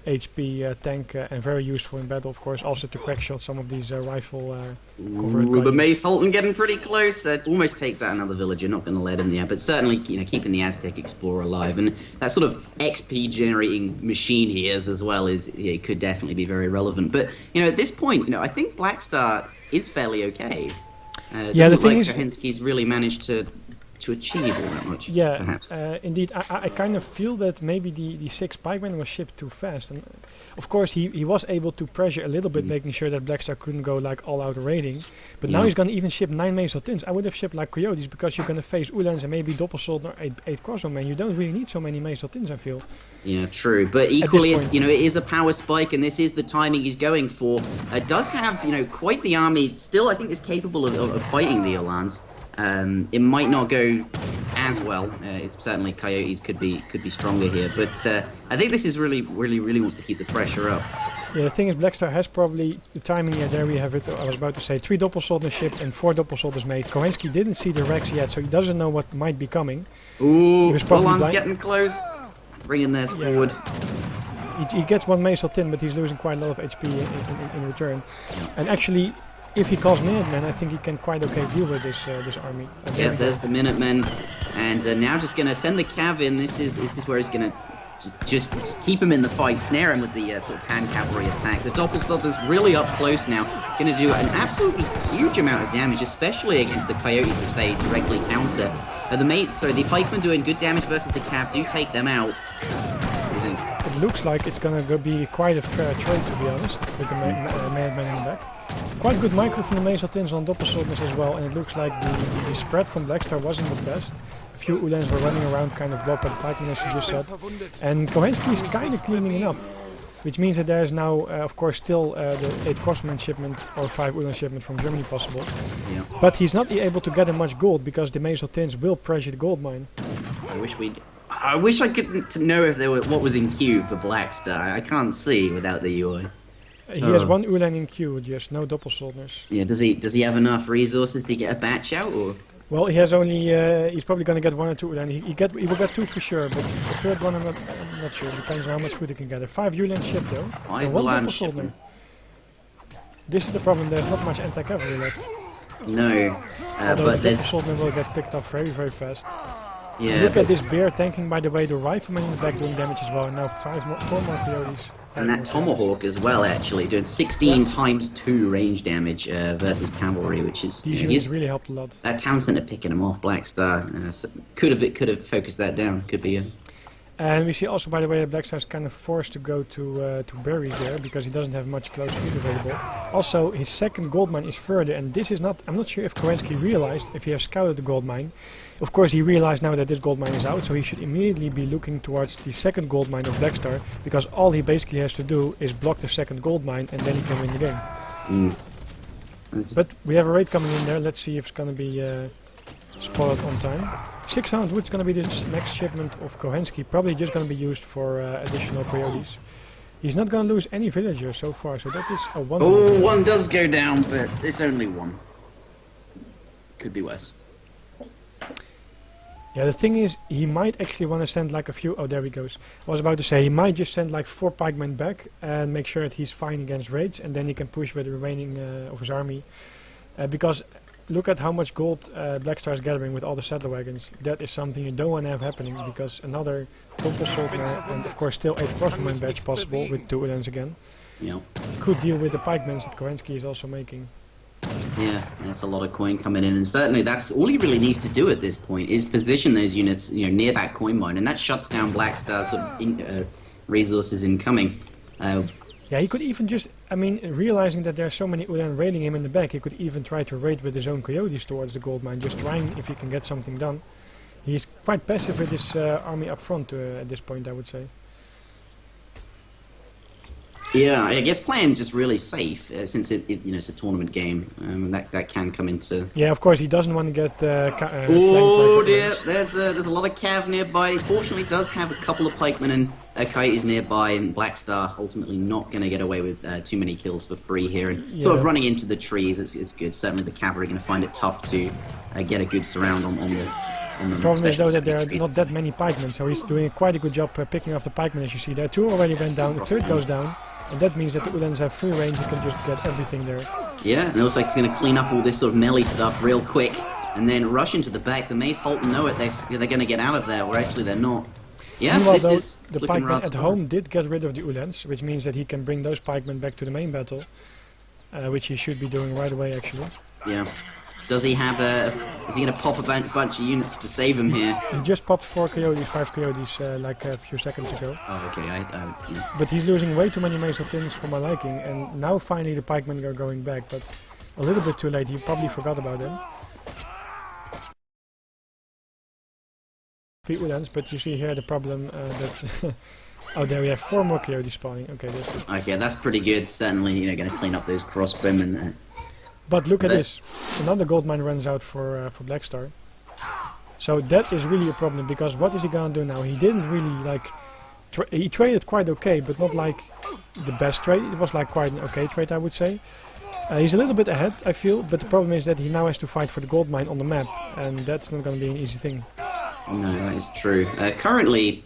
HP tank and very useful in battle, of course, also to crackshot some of these rifle convert. The Mace Holton getting pretty close. Almost takes out another villager, not going to let him there, but certainly keeping the Aztec Explorer alive. And that sort of XP generating machine he is as well could definitely be very relevant. But, at this point, I think Blackstar is fairly okay. Yeah, the thing is... Cohenski's really managed to to achieve all that much. Yeah, perhaps. indeed. I kind of feel that maybe the 6 pikemen was shipped too fast. And of course, he was able to pressure a little bit, making sure that Blackstar couldn't go like all out raiding. But now he's going to even ship 9 Mazel Tins. I would have shipped like Coyotes because you're going to face Ulans and maybe Doppelsoldner 8 Crossbowmen. You don't really need so many Mazel Tins, I feel. Yeah, true. But equally, it is a power spike, and this is the timing he's going for. It does have, quite the army. Still, I think is capable of fighting the Ulans. It might not go as well. Certainly, Coyotes could be stronger here. But I think this is really wants to keep the pressure up. Yeah, the thing is, Blackstar has probably the timing. Yeah, there we have it. I was about to say 3 Doppelsolders shipped and 4 Doppelsolders made. Cohenski didn't see the Rex yet, so he doesn't know what might be coming. Ooh, Ulan's getting close. Bringing theirs forward. He gets 1 Mazel Tin, but he's losing quite a lot of HP in return. And actually, if he calls Minutemen, I think he can quite okay deal with this army. Yeah, there's the Minutemen, and now just gonna send the Cav in. This is where he's gonna just keep him in the fight, snare him with the sort of hand cavalry attack. The Doppelsolder's really up close now, gonna do an absolutely huge amount of damage, especially against the Coyotes, which they directly counter. The pikemen doing good damage versus the Cav. Do take them out. It looks like it's gonna be quite a fair trade, to be honest, with the Minutemen in the back. Quite good micro from the Mazel Tins on Doppelsolders as well, and it looks like the spread from Blackstar wasn't the best. A few Ulans were running around, kind of blocked by the pikemen, as you just said. And Cohenski is kind of cleaning it up, which means that there is now, of course, still the 8 Crossman shipment or 5 Ulan shipment from Germany possible. Yeah. But he's not able to get much gold because the Mazel Tins will pressure the gold mine. I wish I could know if there were what was in queue for Blackstar. I can't see without the UI. He has 1 Ulan in queue, just no Doppelsolders. Yeah, does he have enough resources to get a batch out, or? Well, he has only. He's probably going to get 1 or 2 Ulan. He will get 2 for sure, but the third one I'm not sure. Depends on how much food he can get. 5 Ulan shipped though. 5 1 Ulan Doppelsolder. This is the problem. There's not much anti-cavalry left. No, but the Doppelsolder will get picked up very fast. Yeah. Look at this bear tanking, by the way, the rifleman in the back doing damage as well. And now 4 more Coyotes. And that Tomahawk as well, actually, doing 16 times 2 range damage versus cavalry, which is... These units really helped a lot. That town centre picking him off, Blackstar, so could have focused that down, could be a... And we see also, by the way, that Blackstar is kind of forced to go to berries there, because he doesn't have much close food available. Also, his second gold mine is further, and this is not... I'm not sure if Cohenski realized, if he has scouted the gold mine. Of course, he realized now that this gold mine is out, so he should immediately be looking towards the second gold mine of Blackstar, because all he basically has to do is block the second gold mine, and then he can win the game. But we have a raid coming in there. Let's see if it's going to be spotted on time. 600 wood is going to be the next shipment of Cohenski, probably just going to be used for additional Coyotes. He's not going to lose any villagers so far, so that is a 1. Oh, 1 does go down, but it's only 1. Could be worse. Yeah, the thing is, he might actually want to send like a few... Oh, there he goes. I was about to say, he might just send like 4 pikemen back and make sure that he's fine against raids, and then he can push with the remaining of his army. Because look at how much gold Blackstar is gathering with all the saddle wagons. That is something you don't want to have happening, because another Doppelsoldner and of course still 8 crossbowmen batch possible with 2 Ulans again. Yeah. Could deal with the pikemen that Cohenski is also making. Yeah, there's a lot of coin coming in, and certainly that's all he really needs to do at this point is position those units, near that coin mine, and that shuts down Blackstar's sort of resources incoming. Yeah, he could even just, realizing that there are so many Ulan raiding him in the back, he could even try to raid with his own Coyotes towards the gold mine, just trying if he can get something done. He's quite passive with his army up front at this point, I would say. Yeah, I guess playing just really safe since it's a tournament game. That can come into. Yeah, of course he doesn't want to get. Oh dear, there's a lot of cav nearby. Fortunately, does have a couple of pikemen and coyotes nearby, and Blackstar ultimately not going to get away with too many kills for free here, and sort of running into the trees. It's good. Certainly, the cavalry are going to find it tough to get a good surround on the. The problem is though that there are not that many pikemen, so he's doing quite a good job picking off the pikemen. As you see, there 2 already went down. The 3rd goes down. And that means that the Ulans have free range, you can just get everything there. Yeah, and it looks like he's going to clean up all this sort of melee stuff real quick, and then rush into the back. The Mace Halton know it, they're going to get out of there, or actually they're not. Yeah, meanwhile, this is the looking pikemen at home did get rid of the Ulans, which means that he can bring those pikemen back to the main battle, which he should be doing right away actually. Yeah. Does he have a... Is he going to pop a bunch of units to save him here? He just popped 4 coyotes, 5 coyotes like a few seconds ago. Oh, okay. Yeah. But he's losing way too many mesotins for my liking, and now finally the pikemen are going back, but a little bit too late. He probably forgot about them. 3 Ulans, but you see here the problem that... Oh, there we have 4 more coyotes spawning. Okay, that's good. Okay, that's pretty good. Certainly, going to clean up those crossbowmen. But look at this. Another gold mine runs out for Blackstar. So that is really a problem, because what is he gonna do now? He didn't really like... he traded quite okay, but not like the best trade. It was like quite an okay trade, I would say. He's a little bit ahead, I feel, but the problem is that he now has to fight for the gold mine on the map, and that's not gonna be an easy thing. No, that is true. Currently,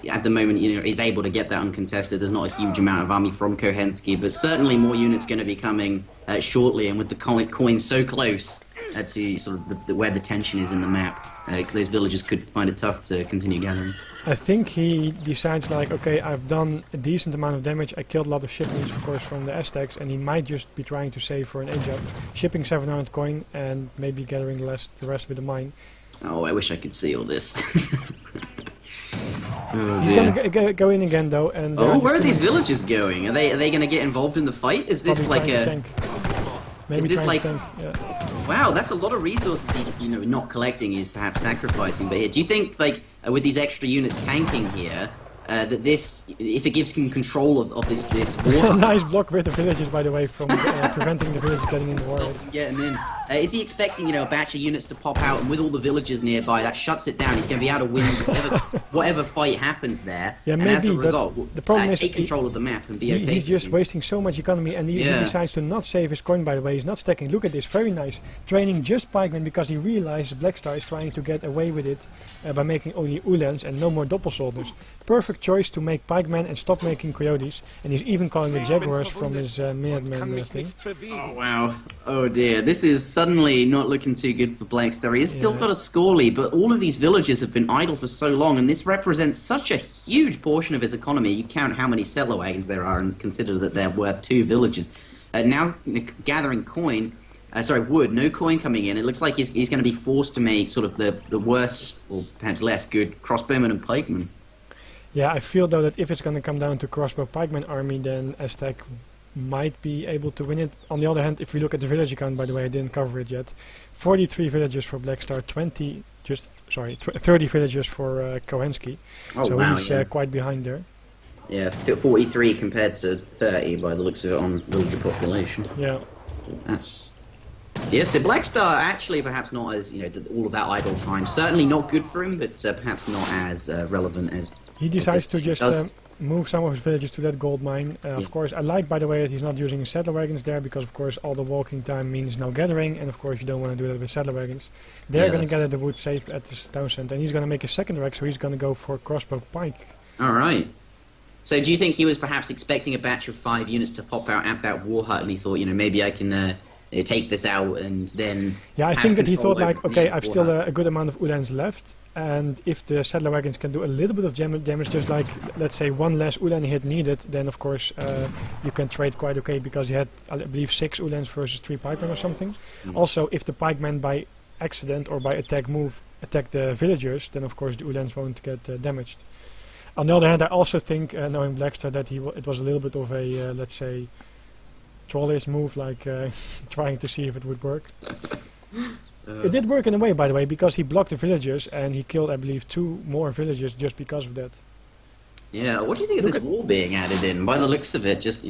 at the moment, he's able to get that uncontested. There's not a huge amount of army from Cohenski, but certainly more units going to be coming shortly. And with the coin so close to sort of where the tension is in the map, those villagers could find it tough to continue gathering. I think he decides like, okay, I've done a decent amount of damage. I killed a lot of shipments, of course, from the Aztecs, and he might just be trying to save for an age up, shipping 700 coin and maybe gathering the rest with the mine. Oh, I wish I could see all this. Oh, he's gonna go in again though, and where are these villagers going? Are they gonna get involved in the fight? Is this like a tank? Maybe is this like tank, yeah. Wow, that's a lot of resources he's not collecting. He's perhaps sacrificing. But here, do you think like with these extra units tanking here, that this, if it gives him control of this war? Nice block with the villagers, by the way, from preventing the villagers getting in the war. Get him in. Is he expecting a batch of units to pop out, and with all the villagers nearby, that shuts it down? He's going to be able to win whatever fight happens there. Yeah, and maybe. as a result, but the problem is take control of the map and be okay. He's just wasting so much economy, and he decides to not save his coin. By the way, he's not stacking. Look at this, very nice. Training just pikemen because he realizes Blackstar is trying to get away with it by making only Ulans and no more doppelsoldiers. Perfect choice to make pikemen and stop making coyotes. And he's even calling the jaguars from his Minutemen thing. Oh wow! Oh dear! This is suddenly not looking too good for Blackstar. He has still got a score lead, but all of these villages have been idle for so long, and this represents such a huge portion of his economy. You count how many settler wagons there are, and consider that they're worth 2 villages. Now gathering coin. Wood, no coin coming in. It looks like he's going to be forced to make sort of the worse, or perhaps less good, crossbowmen and pikemen. Yeah, I feel though that if it's going to come down to crossbow pikeman army, then Aztec might be able to win it. On the other hand, if we look at the village count, by the way, I didn't cover it yet. 43 villagers for Blackstar, 30 villagers for Cohenski. Oh, so wow, he's quite behind there. Yeah, 43 compared to 30 by the looks of it on villager population. Yeah. That's... Yeah, so Blackstar actually perhaps not as, all of that idle time. Certainly not good for him, but perhaps not as relevant as... He decides to just move some of his villages to that gold mine. Of course, I like, by the way, that he's not using his settler wagons there, because, of course, all the walking time means no gathering, and, of course, you don't want to do that with settler wagons. They're going to gather the wood safe at this town center, and he's going to make a second rack, so he's going to go for crossbow pike. All right. So do you think he was perhaps expecting a batch of 5 units to pop out at that war hut, and he thought, maybe I can... take this out and then... Yeah, I think that he thought like, okay, I've still a good amount of Ulans left, and if the settler wagons can do a little bit of damage, just like, let's say, 1 less Ulan hit needed, then of course you can trade quite okay, because he had, I believe, 6 Ulans versus 3 pikemen or something. Also, if the pikemen by accident or by attack the villagers, then of course the Ulans won't get damaged. On the other hand, I also think, knowing Blackstar, that it was a little bit of a, let's say, trollish move, like trying to see if it would work. It did work in a way, by the way, because he blocked the villagers and he killed, I believe, 2 more villagers just because of that. Yeah, what do you think of this wall being added in? By the looks of it, just,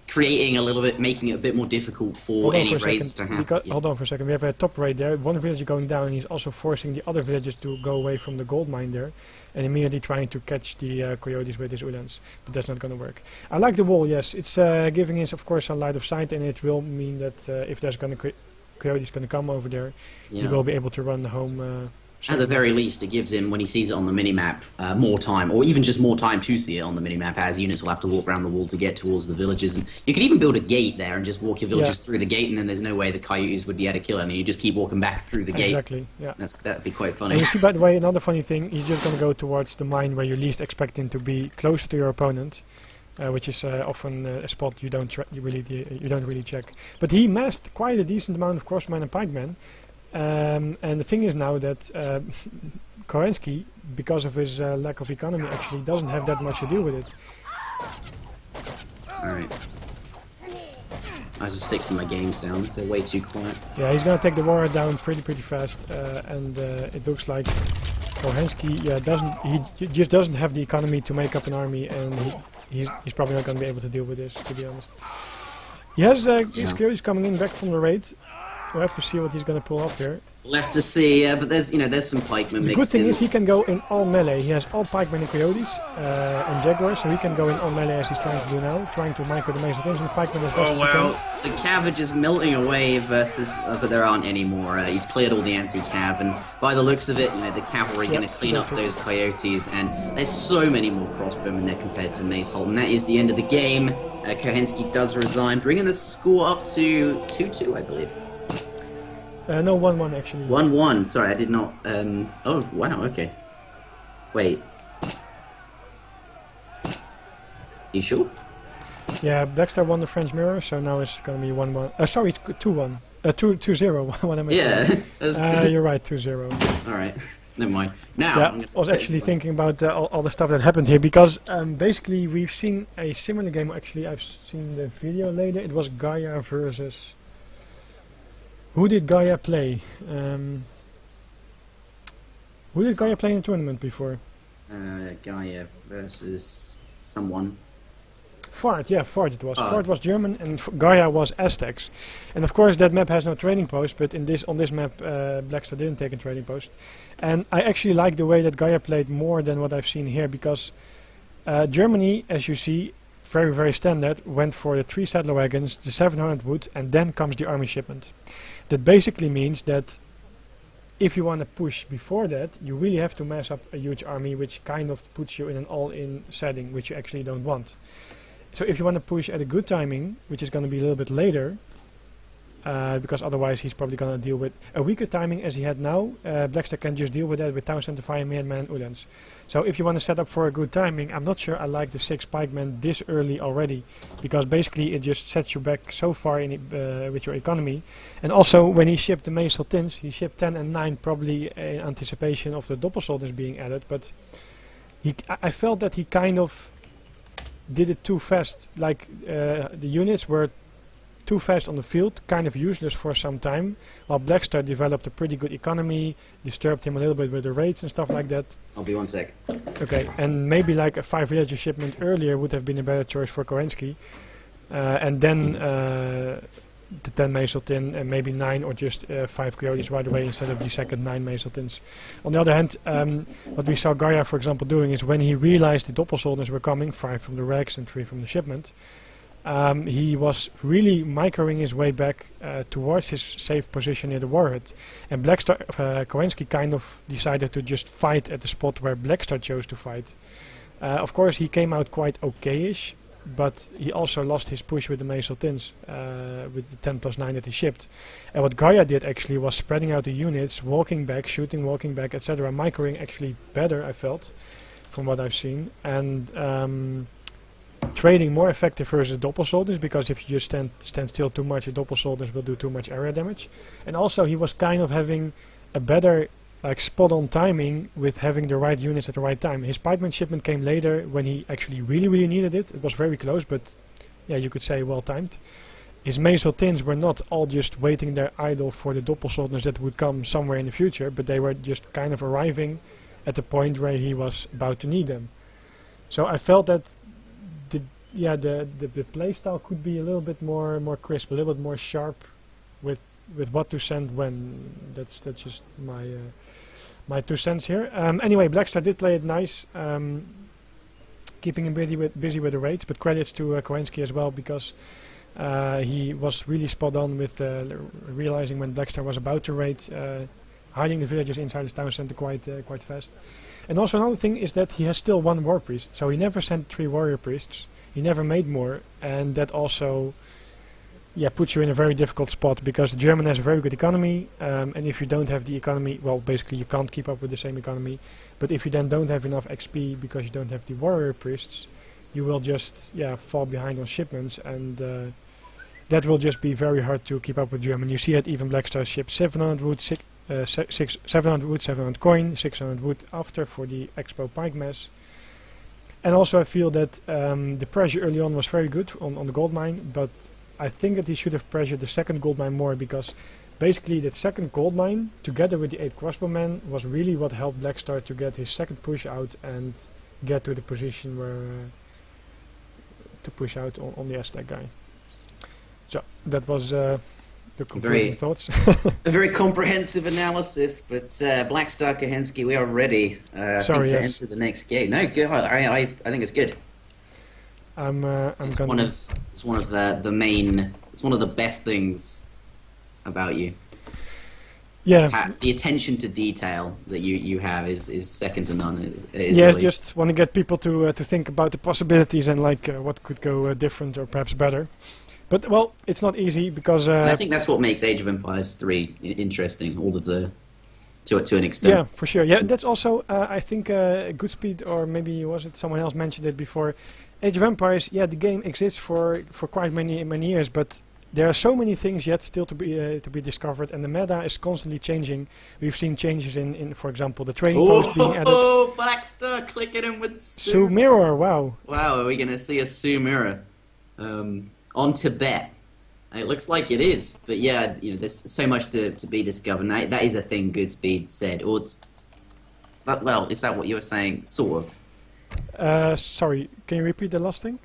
creating a little bit, making it a bit more difficult for any raids to happen. Hold on for a second, we have a top raid there, 1 villager going down, and he's also forcing the other villagers to go away from the gold mine there, and immediately trying to catch the coyotes with his Ulans, but that's not going to work. I like the wall, yes, it's giving us, of course, a light of sight, and it will mean that if there's coyotes going to come over there, he will be able to run home. At the very least, it gives him, when he sees it on the minimap, more time, or even just more time to see it on the minimap, as units will have to walk around the wall to get towards the villages. And you could even build a gate there and just walk your villagers through the gate, and then there's no way the coyotes would be able to kill him, and you just keep walking back through the gate. Exactly, yeah. That'd be quite funny. And you see, by the way, another funny thing, he's just going to go towards the mine where you least expect him to be, closer to your opponent. which is often a spot you don't really check. But he massed quite a decent amount of crossmen and pikemen, and the thing is now that Cohenski, because of his lack of economy, actually doesn't have that much to do with it. Alright. I was just fixing my game sounds, they're way too quiet. Yeah, he's gonna take the warrior down pretty fast, and it looks like Cohenski just doesn't have the economy to make up an army, and he's probably not gonna be able to deal with this, to be honest. He has his crews coming in back from the raid. We'll have to see what he's gonna pull off here. We'll have to see, but there's some pikemen mixed in. The good thing is he can go in all melee. He has all pikemen and coyotes and jaguars, so he can go in all melee as he's trying to do now, trying to micro the Masons and pikemen as best as he can. The cav are just melting away versus, but there aren't any more. He's cleared all the anti-cav, and by the looks of it, the cavalry are going to clean up those coyotes, and there's so many more crossbowmen there compared to Mace Holt, and that is the end of the game. Cohenski does resign, bringing the score up to 2-2, I believe. No, 1-1 actually. 1-1. Sorry, I did not. Oh, wow. Okay. Wait. You sure? Yeah, Blackstar won the French Mirror, so now it's gonna be 1-1. Sorry, it's 2-1. 2-0. What am I saying? Yeah. You're right. 2-0. All right. Never mind. Now. Yeah, I was actually thinking about all the stuff that happened here, because basically we've seen a similar game. Actually, I've seen the video later. It was Gaia versus. Who did Gaia play? Who did Gaia play in the tournament before? Gaia versus someone. Fart, yeah, Fart it was. Fart was German and Gaia was Aztecs. And of course that map has no trading post, but on this map Blackstar didn't take a trading post. And I actually like the way that Gaia played more than what I've seen here, because Germany, as you see, very standard, went for the 3 saddle wagons, the 700 wood, and then comes the army shipment. That basically means that if you want to push before that, you really have to mass up a huge army, which kind of puts you in an all-in setting, which you actually don't want. So if you want to push at a good timing, which is going to be a little bit later, because otherwise he's probably going to deal with a weaker timing as he had now, Blackstar can just deal with that with Townsend, Fire, Madman, Udans. So if you want to set up for a good timing, I'm not sure I like the 6 pikemen this early already, because basically it just sets you back so far in with your economy. And also when he shipped the Mace Tins, he shipped 10 and 9 probably in anticipation of the Doppelsoldiers being added, but I felt that he kind of did it too fast, like the units were too fast on the field, kind of useless for some time, while Blackstar developed a pretty good economy, disturbed him a little bit with the raids and stuff like that. I'll be 1 sec. Okay, and maybe like a 5 villager shipment earlier would have been a better choice for Cohenski, and then the 10 Maceltin and maybe 9 or just 5 coyotes right away instead of the second 9 Maceltins. On the other hand, what we saw Gaia, for example, doing is when he realized the Doppelsoldiers were coming, 5 from the Rex and 3 from the shipment, he was really microing his way back towards his safe position near the warhead. And Blackstar, Cohenski kind of decided to just fight at the spot where Blackstar chose to fight. Of course, he came out quite okay-ish, but he also lost his push with the Maceltins, with the 10+9 that he shipped. And what Gaia did actually was spreading out the units, walking back, shooting, walking back, etc. Microing actually better, I felt, from what I've seen. And trading more effective versus Doppelsoldiers, because if you just stand still too much, the Doppelsoldiers will do too much area damage. And also he was kind of having a better spot on timing with having the right units at the right time. His pikeman shipment came later when he actually really needed it. It was very close, but yeah, you could say well timed. His Maceltins were not all just waiting there idle for the Doppelsoldiers that would come somewhere in the future, but they were just kind of arriving at the point where he was about to need them. So I felt that the playstyle could be a little bit more crisp, a little bit more sharp with what to send when. That's just my 2 cents here. Anyway, Blackstar did play it nice, keeping him busy with the raids, but credits to Cohenski as well, because he was really spot on with realizing when Blackstar was about to raid, hiding the villagers inside his town center quite fast. And also another thing is that he has still 1 war priest, so he never sent 3 warrior priests. He never made more, and that also puts you in a very difficult spot, because the German has a very good economy, and if you don't have the economy, well, basically you can't keep up with the same economy, but if you then don't have enough XP because you don't have the warrior priests, you will just fall behind on shipments, and that will just be very hard to keep up with Germany. You see it, even Blackstar ships 700 wood, 700 wood, 700 coin, 600 wood after for the Expo Pike Mess. And also I feel that the pressure early on was very good on the gold mine, but I think that he should have pressured the second gold mine more, because basically that second gold mine together with the 8 crossbowmen was really what helped Blackstar to get his second push out and get to the position where to push out on the Aztec guy. So that was the concluding thoughts. A very comprehensive analysis, but Blackstar, Cohenski, we are ready to enter the next game. No, good. I think it's good. It's one of the best things about you. Yeah. The attention to detail that you have is second to none. Really just want to get people to think about the possibilities and like what could go different or perhaps better. But well, it's not easy because and I think that's what makes Age of Empires 3 interesting. All of the to an extent. Yeah, for sure. Yeah, that's also I think Goodspeed, or maybe was it someone else mentioned it before. Age of Empires, yeah, the game exists for quite many years, but there are so many things yet still to be discovered, and the meta is constantly changing. We've seen changes in for example, the trading post being added. Oh, Blackstar clicking in with Sioux mirror. Wow. Wow, are we going to see a Sioux mirror on Tibet? It looks like it is, but yeah, there's so much to be discovered. Now, that is a thing Goodspeed said, or is that what you were saying? Sort of. Sorry, can you repeat the last thing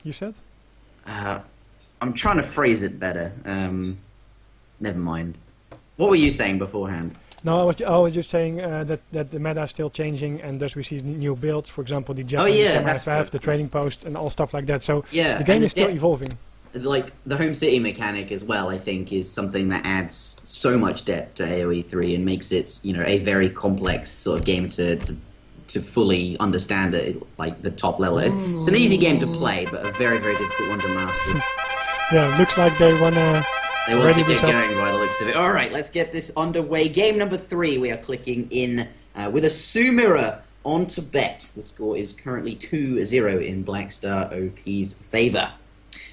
you said? I'm trying to phrase it better. Never mind. What were you saying beforehand? No, I was just saying that the meta is still changing, and thus we see new builds, for example, the semi-FF, the trading post, and all stuff like that. So the game is still evolving. Like the home city mechanic as well, I think, is something that adds so much depth to AOE3 and makes it, a very complex sort of game to fully understand it, like the top level. It's an easy game to play, but a very, very difficult one to master. Yeah, looks like they want to get going by the looks of it. All right, let's get this underway. Game number 3, we are clicking in with a Sioux mirror on Tibet. The score is currently 2-0 in Blackstar OP's favour.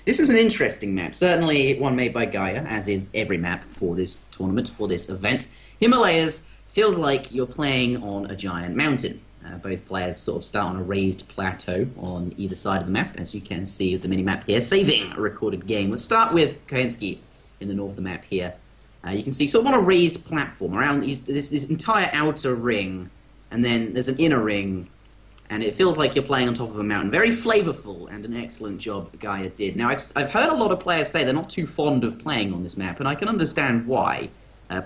This is an interesting map, certainly one made by Gaia, as is every map for this tournament, for this event. Himalayas feels like you're playing on a giant mountain. Both players sort of start on a raised plateau on either side of the map, as you can see with the mini-map here, saving a recorded game. Let's start with Cohenski in the north of the map here. You can see sort of on a raised platform around this entire outer ring, and then there's an inner ring, and it feels like you're playing on top of a mountain. Very flavorful, and an excellent job Gaia did. Now, I've heard a lot of players say they're not too fond of playing on this map, and I can understand why.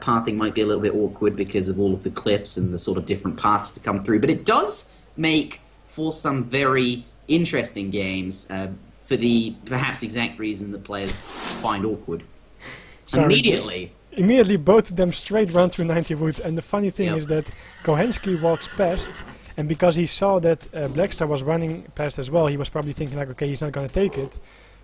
Pathing might be a little bit awkward because of all of the cliffs and the sort of different paths to come through, but it does make for some very interesting games for the perhaps exact reason that players find awkward. Immediately both of them straight run through 90 wood, and the funny thing is that Cohenski walks past, and because he saw that Blackstar was running past as well, he was probably thinking like, okay, he's not going to take it.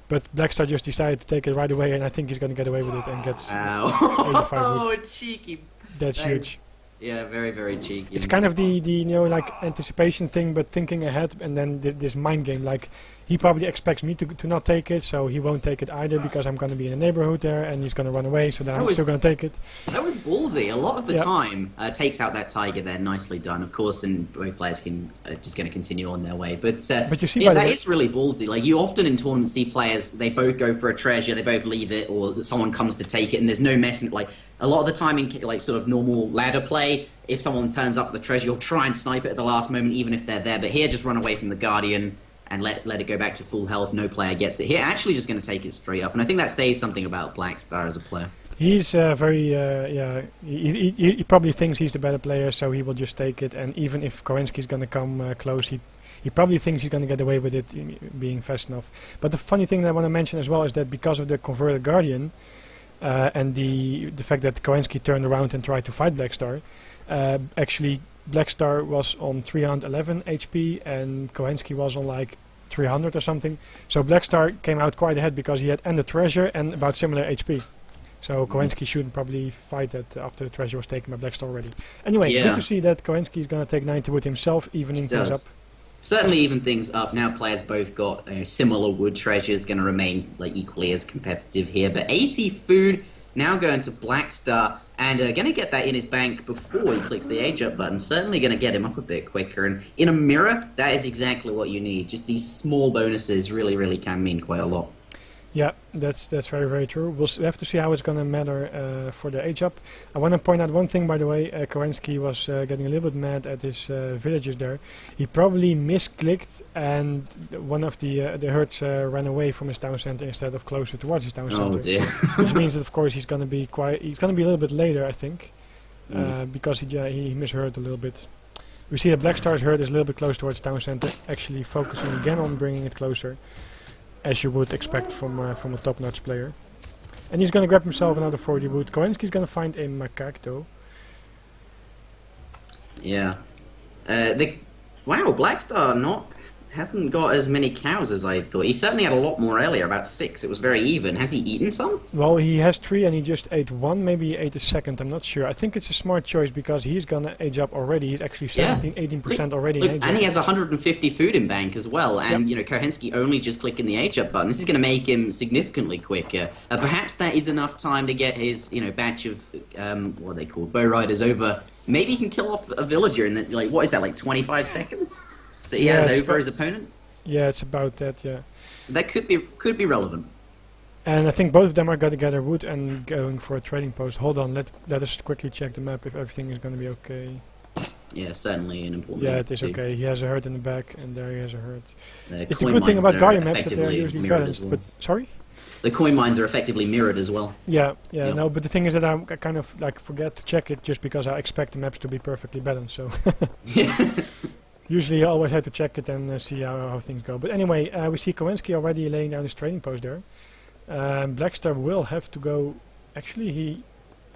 But Blackstar just decided to take it right away, and I think he's going to get away with it and gets 85 wood. Oh, cheeky. That's huge. Yeah, very, very cheeky. It's kind of the like anticipation thing, but thinking ahead, and then this mind game. Like, he probably expects me to not take it, so he won't take it either because I'm going to be in the neighborhood there, and he's going to run away, so then I'm still going to take it. That was ballsy. A lot of the time takes out that tiger there. Nicely done, of course, and both players can just going to continue on their way. But you see, that is really ballsy. Like, you often in tournaments see players, they both go for a treasure, they both leave it, or someone comes to take it, and there's no messing. Like, a lot of the time in like sort of normal ladder play, if someone turns up with the treasure, you'll try and snipe it at the last moment, even if they're there. But here, just run away from the Guardian and let it go back to full health. No player gets it. Here, actually just going to take it straight up. And I think that says something about Blackstar as a player. He's very, he probably thinks he's the better player, so he will just take it. And even if Cohenski's going to come close, he probably thinks he's going to get away with it being fast enough. But the funny thing that I want to mention as well is that because of the converted Guardian, and the fact that Cohenski turned around and tried to fight Blackstar, actually Blackstar was on 311 HP and Cohenski was on like 300 or something. So Blackstar came out quite ahead because he had and the treasure and about similar HP. So Cohenski shouldn't probably fight that after the treasure was taken by Blackstar already. Anyway, good to see that Cohenski is going to take 90 wood himself, evening things up. certainly even things up. Now players both got similar wood treasures, going to remain like equally as competitive here. But 80 food now going to Blackstar, and going to get that in his bank before he clicks the age up button. Certainly going to get him up a bit quicker. And in a mirror, that is exactly what you need. Just these small bonuses really, really can mean quite a lot. Yeah, that's very, very true. We'll have to see how it's going to matter for the age up. I want to point out one thing, by the way. Cohenski was getting a little bit mad at his villagers there. He probably misclicked, and one of the herds ran away from his town center instead of closer towards his town center. Oh dear. Which means that, of course, he's going to be a little bit later, I think, because he misheard a little bit. We see that Blackstar's herd is a little bit close towards town center, actually focusing again on bringing it closer, as you would expect from a top-notch player. And he's going to grab himself another 40 wood. Cohenski's going to find a macaque though. Yeah. Wow, Blackstar hasn't got as many cows as I thought. He certainly had a lot more earlier, about 6. It was very even. Has he eaten some? Well, he has 3 and he just ate 1. Maybe he ate a second, I'm not sure. I think it's a smart choice because he's going to age up already. He's actually 18% already in age up. And he has 150 food in bank as well. And, Cohenski only just clicking the age up button. This is going to make him significantly quicker. Perhaps that is enough time to get his, batch of, what are they called, bow riders over. Maybe he can kill off a villager in, what is that, 25 seconds? That he has over his opponent? Yeah, it's about that, yeah. That could be relevant. And I think both of them are going to gather wood and going for a trading post. Hold on, let us quickly check the map if everything is going to be okay. Yeah, certainly an important Yeah, thing it is okay. He has a herd in the back, and there he has a herd. It's a coin good thing mines about are Gaia maps that they're effectively usually mirrored balanced. as well. But sorry? The coin mines are effectively mirrored as well. Yeah, Yep. no, but the thing is that I kind of forget to check it just because I expect the maps to be perfectly balanced. So usually I always have to check it and see how things go. But anyway, we see Cohenski already laying down his trading post there. Blackstar will have to go. Actually, he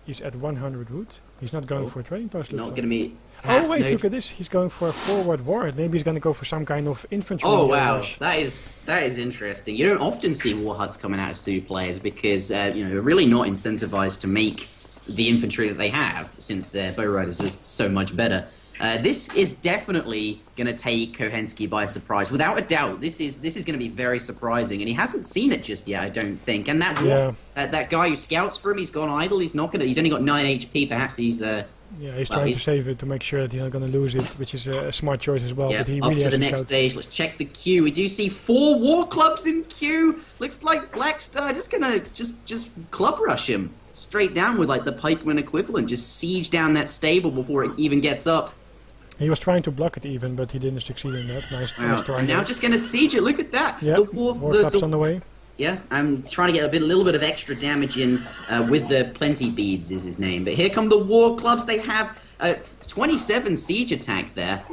is at 100 wood. He's not going for a trading post. Not going to be. Oh wait, look at this. He's going for a forward warhead. Maybe he's going to go for some kind of infantry. Oh wow, rush. that is interesting. You don't often see war huts coming out of Sioux players because they're really not incentivized to make the infantry that they have, since their bow riders are so much better. This is definitely going to take Cohenski by surprise, without a doubt. This is going to be very surprising, and he hasn't seen it just yet, I don't think. And that guy who scouts for him, he's gone idle. He's not going to. He's only got 9 HP. Perhaps he's. He's trying to save it to make sure that he's not going to lose it, which is a smart choice as well. Yeah, but he up really to has the next stage. Let's check the queue. We do see 4 war clubs in queue. Looks like Blackstar just gonna just club rush him straight down with the pikeman equivalent. Just siege down that stable before it even gets up. He was trying to block it even, but he didn't succeed in that. Nice try. And now just going to siege it. Look at that. Yeah, war club's on the way. Yeah, I'm trying to get a little bit of extra damage in with the Plenty Beads is his name. But here come the war clubs. They have 27 siege attack there,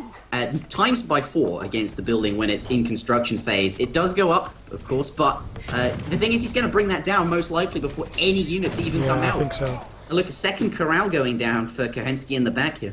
times by 4 against the building when it's in construction phase. It does go up, of course, but the thing is he's going to bring that down most likely before any units even come out. I think so. And look, a second corral going down for Cohenski in the back here.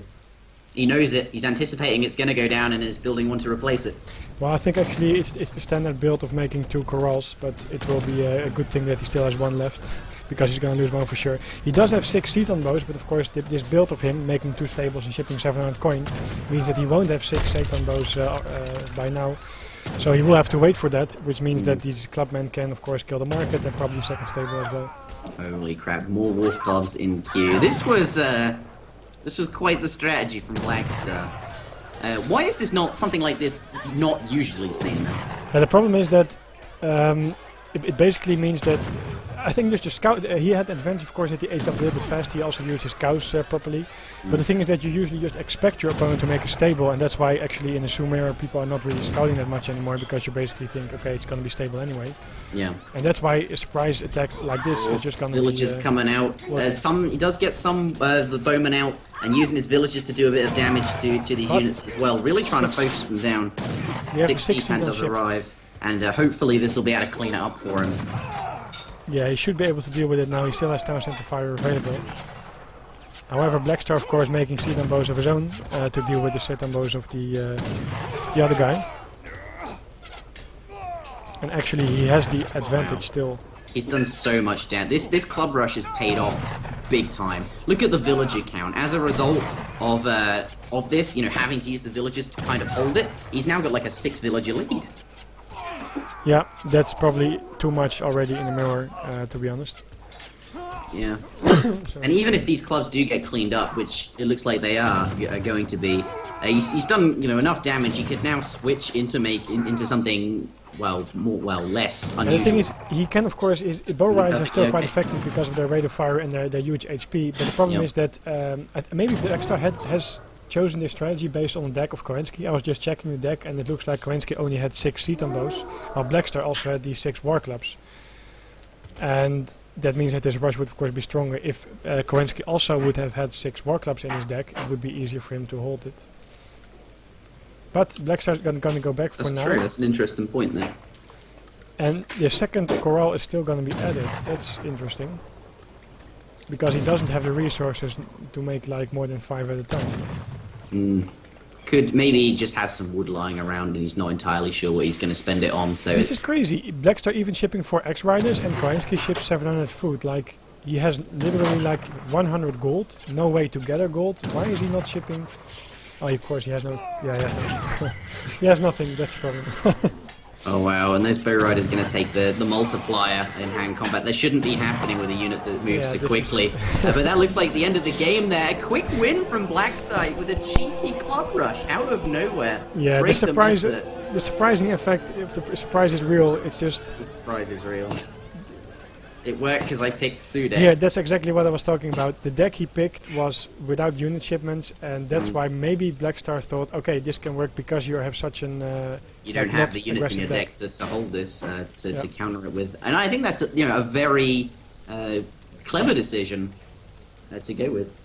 He knows it. He's anticipating it's going to go down and is building one to replace it. Well, I think actually it's the standard build of making 2 corrals, but it will be a good thing that he still has 1 left, because he's going to lose 1 for sure. He does have 6 Seton bows, but of course this build of him making 2 stables and shipping 700 coin means that he won't have 6 Seton bows by now. So he will have to wait for that, which means that these clubmen can of course kill the market and probably second stable as well. Holy crap, more war clubs in queue. This was quite the strategy from Blackstar. Why is this not something like this not usually seen though? The problem is that it basically means that I think there's the scout. He had the advantage, of course, that he aged up a little bit fast. He also used his cows properly. But the thing is that you usually just expect your opponent to make a stable, and that's why actually in the Sioux mirror people are not really scouting that much anymore, because you basically think, okay, it's going to be stable anyway. Yeah. And that's why a surprise attack like this is just going to be... Villagers coming out. He does get some the bowmen out and using his villagers to do a bit of damage to these units as well. Really trying to focus them down. 6 Seapan does arrive, and hopefully this will be able to clean it up for him. Yeah, he should be able to deal with it now. He still has Town Center Fire available. However, Blackstar, of course, making Seton bows of his own to deal with the Seton bows of the other guy. And actually, he has the advantage still. He's done so much damage. This club rush has paid off big time. Look at the villager count. As a result of this, you know, having to use the villagers to kind of hold it, he's now got like a 6 villager lead. Yeah, that's probably too much already in the mirror, to be honest. Yeah. And even if these clubs do get cleaned up, which it looks like they are going to be, he's done, you know, enough damage. He could now switch into something less unusual. And the thing is, he can, of course, bow riders are still quite effective because of their rate of fire and their huge HP. But the problem is that maybe Blackstar has chosen this strategy based on the deck of Cohenski. I was just checking the deck, and it looks like Cohenski only had 6 Ceton bows, while Blackstar also had these 6 war clubs. And that means that this rush would, of course, be stronger. If Cohenski also would have had 6 war clubs in his deck, it would be easier for him to hold it. But Blackstar's going to go back for now. That's true, that's an interesting point there. And the second corral is still going to be added. That's interesting. Because he doesn't have the resources to make like more than 5 at a time. Could maybe he just has some wood lying around and he's not entirely sure what he's going to spend it on. So this is crazy. Blackstar even shipping 4 X-Riders and Cohenski ships 700 food. Like, he has literally like 100 gold. No way to gather gold. Why is he not shipping? Oh, of course he has no... Yeah, he has no... he has nothing, that's the problem. Oh wow, and those bow riders are going to take the multiplier in hand combat. That shouldn't be happening with a unit that moves so quickly. But that looks like the end of the game there. A quick win from Blackstar with a cheeky club rush out of nowhere. Yeah, the surprising effect, if the surprise is real, it's just... The surprise is real. It worked because I picked Sioux deck. Yeah, that's exactly what I was talking about. The deck he picked was without unit shipments, and that's why maybe Blackstar thought, okay, this can work because you have such an... you don't have the units in your deck to hold this, to counter it with. And I think that's a very clever decision to go with.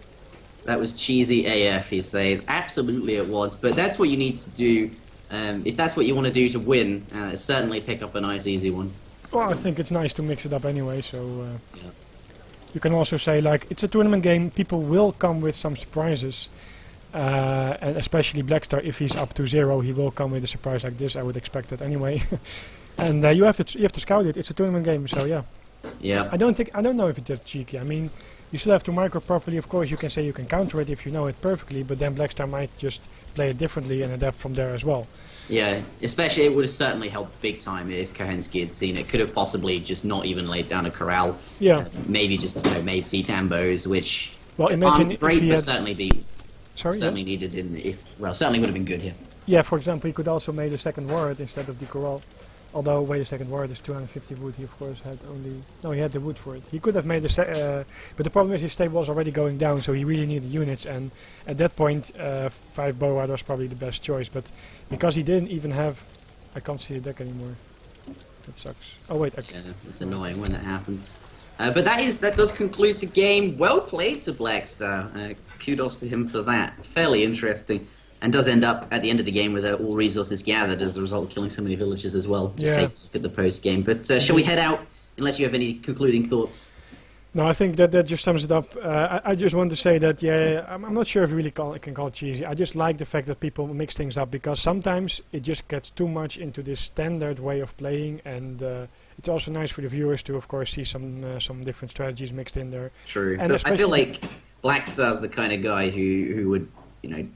That was cheesy AF, he says. Absolutely it was, but that's what you need to do. If that's what you want to do to win, certainly pick up a nice easy one. Well, I think it's nice to mix it up anyway, so you can also say, like, it's a tournament game, people will come with some surprises, and especially Blackstar, if he's up to 0, he will come with a surprise like this, I would expect that anyway. And you have to scout it, it's a tournament game, so yeah. Yeah. I don't know if it's that cheeky, I mean, you still have to micro properly, of course you can say you can counter it if you know it perfectly, but then Blackstar might just play it differently and adapt from there as well. Yeah, especially it would have certainly helped big time if Cohenski had seen it. Could have possibly just not even laid down a corral. Yeah. Maybe just made Ceton bows, which imagine aren't great, if he but certainly Sorry, needed certainly would have been good here. Yeah, for example, he could also made a second ward instead of the corral. Although, wait a second, ward is 250 wood, he of course had only... No, he had the wood for it. He could have made but the problem is his stable was already going down, so he really needed units, and at that point, 5 bow riders was probably the best choice, but because he didn't even have... I can't see the deck anymore. That sucks. Oh wait, okay. Yeah, it's annoying when that happens. But that does conclude the game. Well played to Blackstar. Kudos to him for that. Fairly interesting. And does end up at the end of the game with all resources gathered as a result of killing so many villagers as well. Just take a look at the post game. But shall we head out? Unless you have any concluding thoughts. No, I think that just sums it up. I just want to say that I'm not sure if you really can call it cheesy. I just like the fact that people mix things up because sometimes it just gets too much into this standard way of playing, and it's also nice for the viewers to, of course, see some different strategies mixed in there. True, and but I feel like Blackstar's the kind of guy who would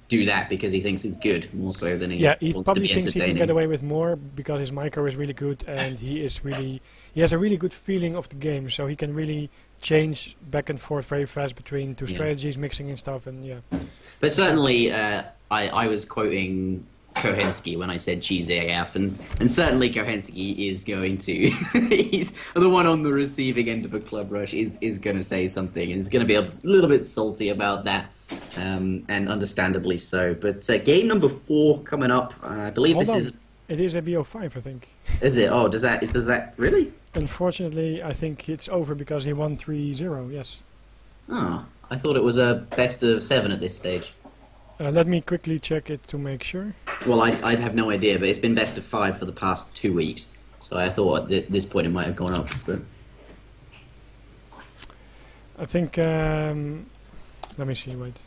do that because he thinks it's good more so than he he wants probably to be thinks he can entertaining. get away with more because his micro is really good and he has a really good feeling of the game, so he can really change back and forth very fast between two strategies, mixing in stuff, and But certainly, I was quoting Cohenski when I said cheesy AF, and certainly Cohenski is going to, he's the one on the receiving end of a club rush, is going to say something, and is going to be a little bit salty about that. And understandably so. But game number 4 coming up. I believe It is a BO5, I think. Is it? Oh, does that really? Unfortunately, I think it's over because he won 3-0. Yes. Oh, I thought it was a best of 7 at this stage. Let me quickly check it to make sure. Well, I'd have no idea, but it's been best of 5 for the past 2 weeks. So I thought at this point it might have gone up. But I think. Let me see. Wait.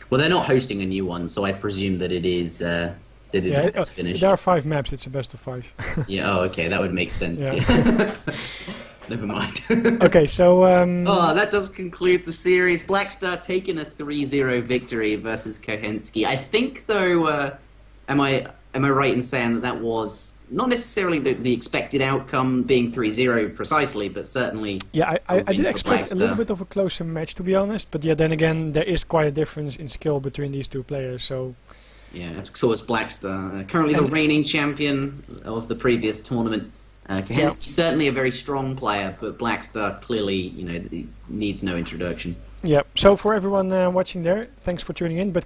Well, they're not hosting a new one, so I presume that it is It's finished. there are 5 maps. It's a best of 5. Yeah. Oh, okay. That would make sense. Yeah. Yeah. Never mind. Okay, so Oh, that does conclude the series. Blackstar taking a 3-0 victory versus Cohenski. I think, though, am I right in saying that that was not necessarily the expected outcome being 3-0 precisely, but certainly yeah, I did expect a little Blackstar. bit of a closer match, to be honest. But yeah, then again, there is quite a difference in skill between these two players. So Yeah, so is Blackstar. Currently the reigning champion of the previous tournament. Cohenski certainly a very strong player, but Blackstar clearly, needs no introduction. yeah, so for everyone watching there, thanks for tuning in. But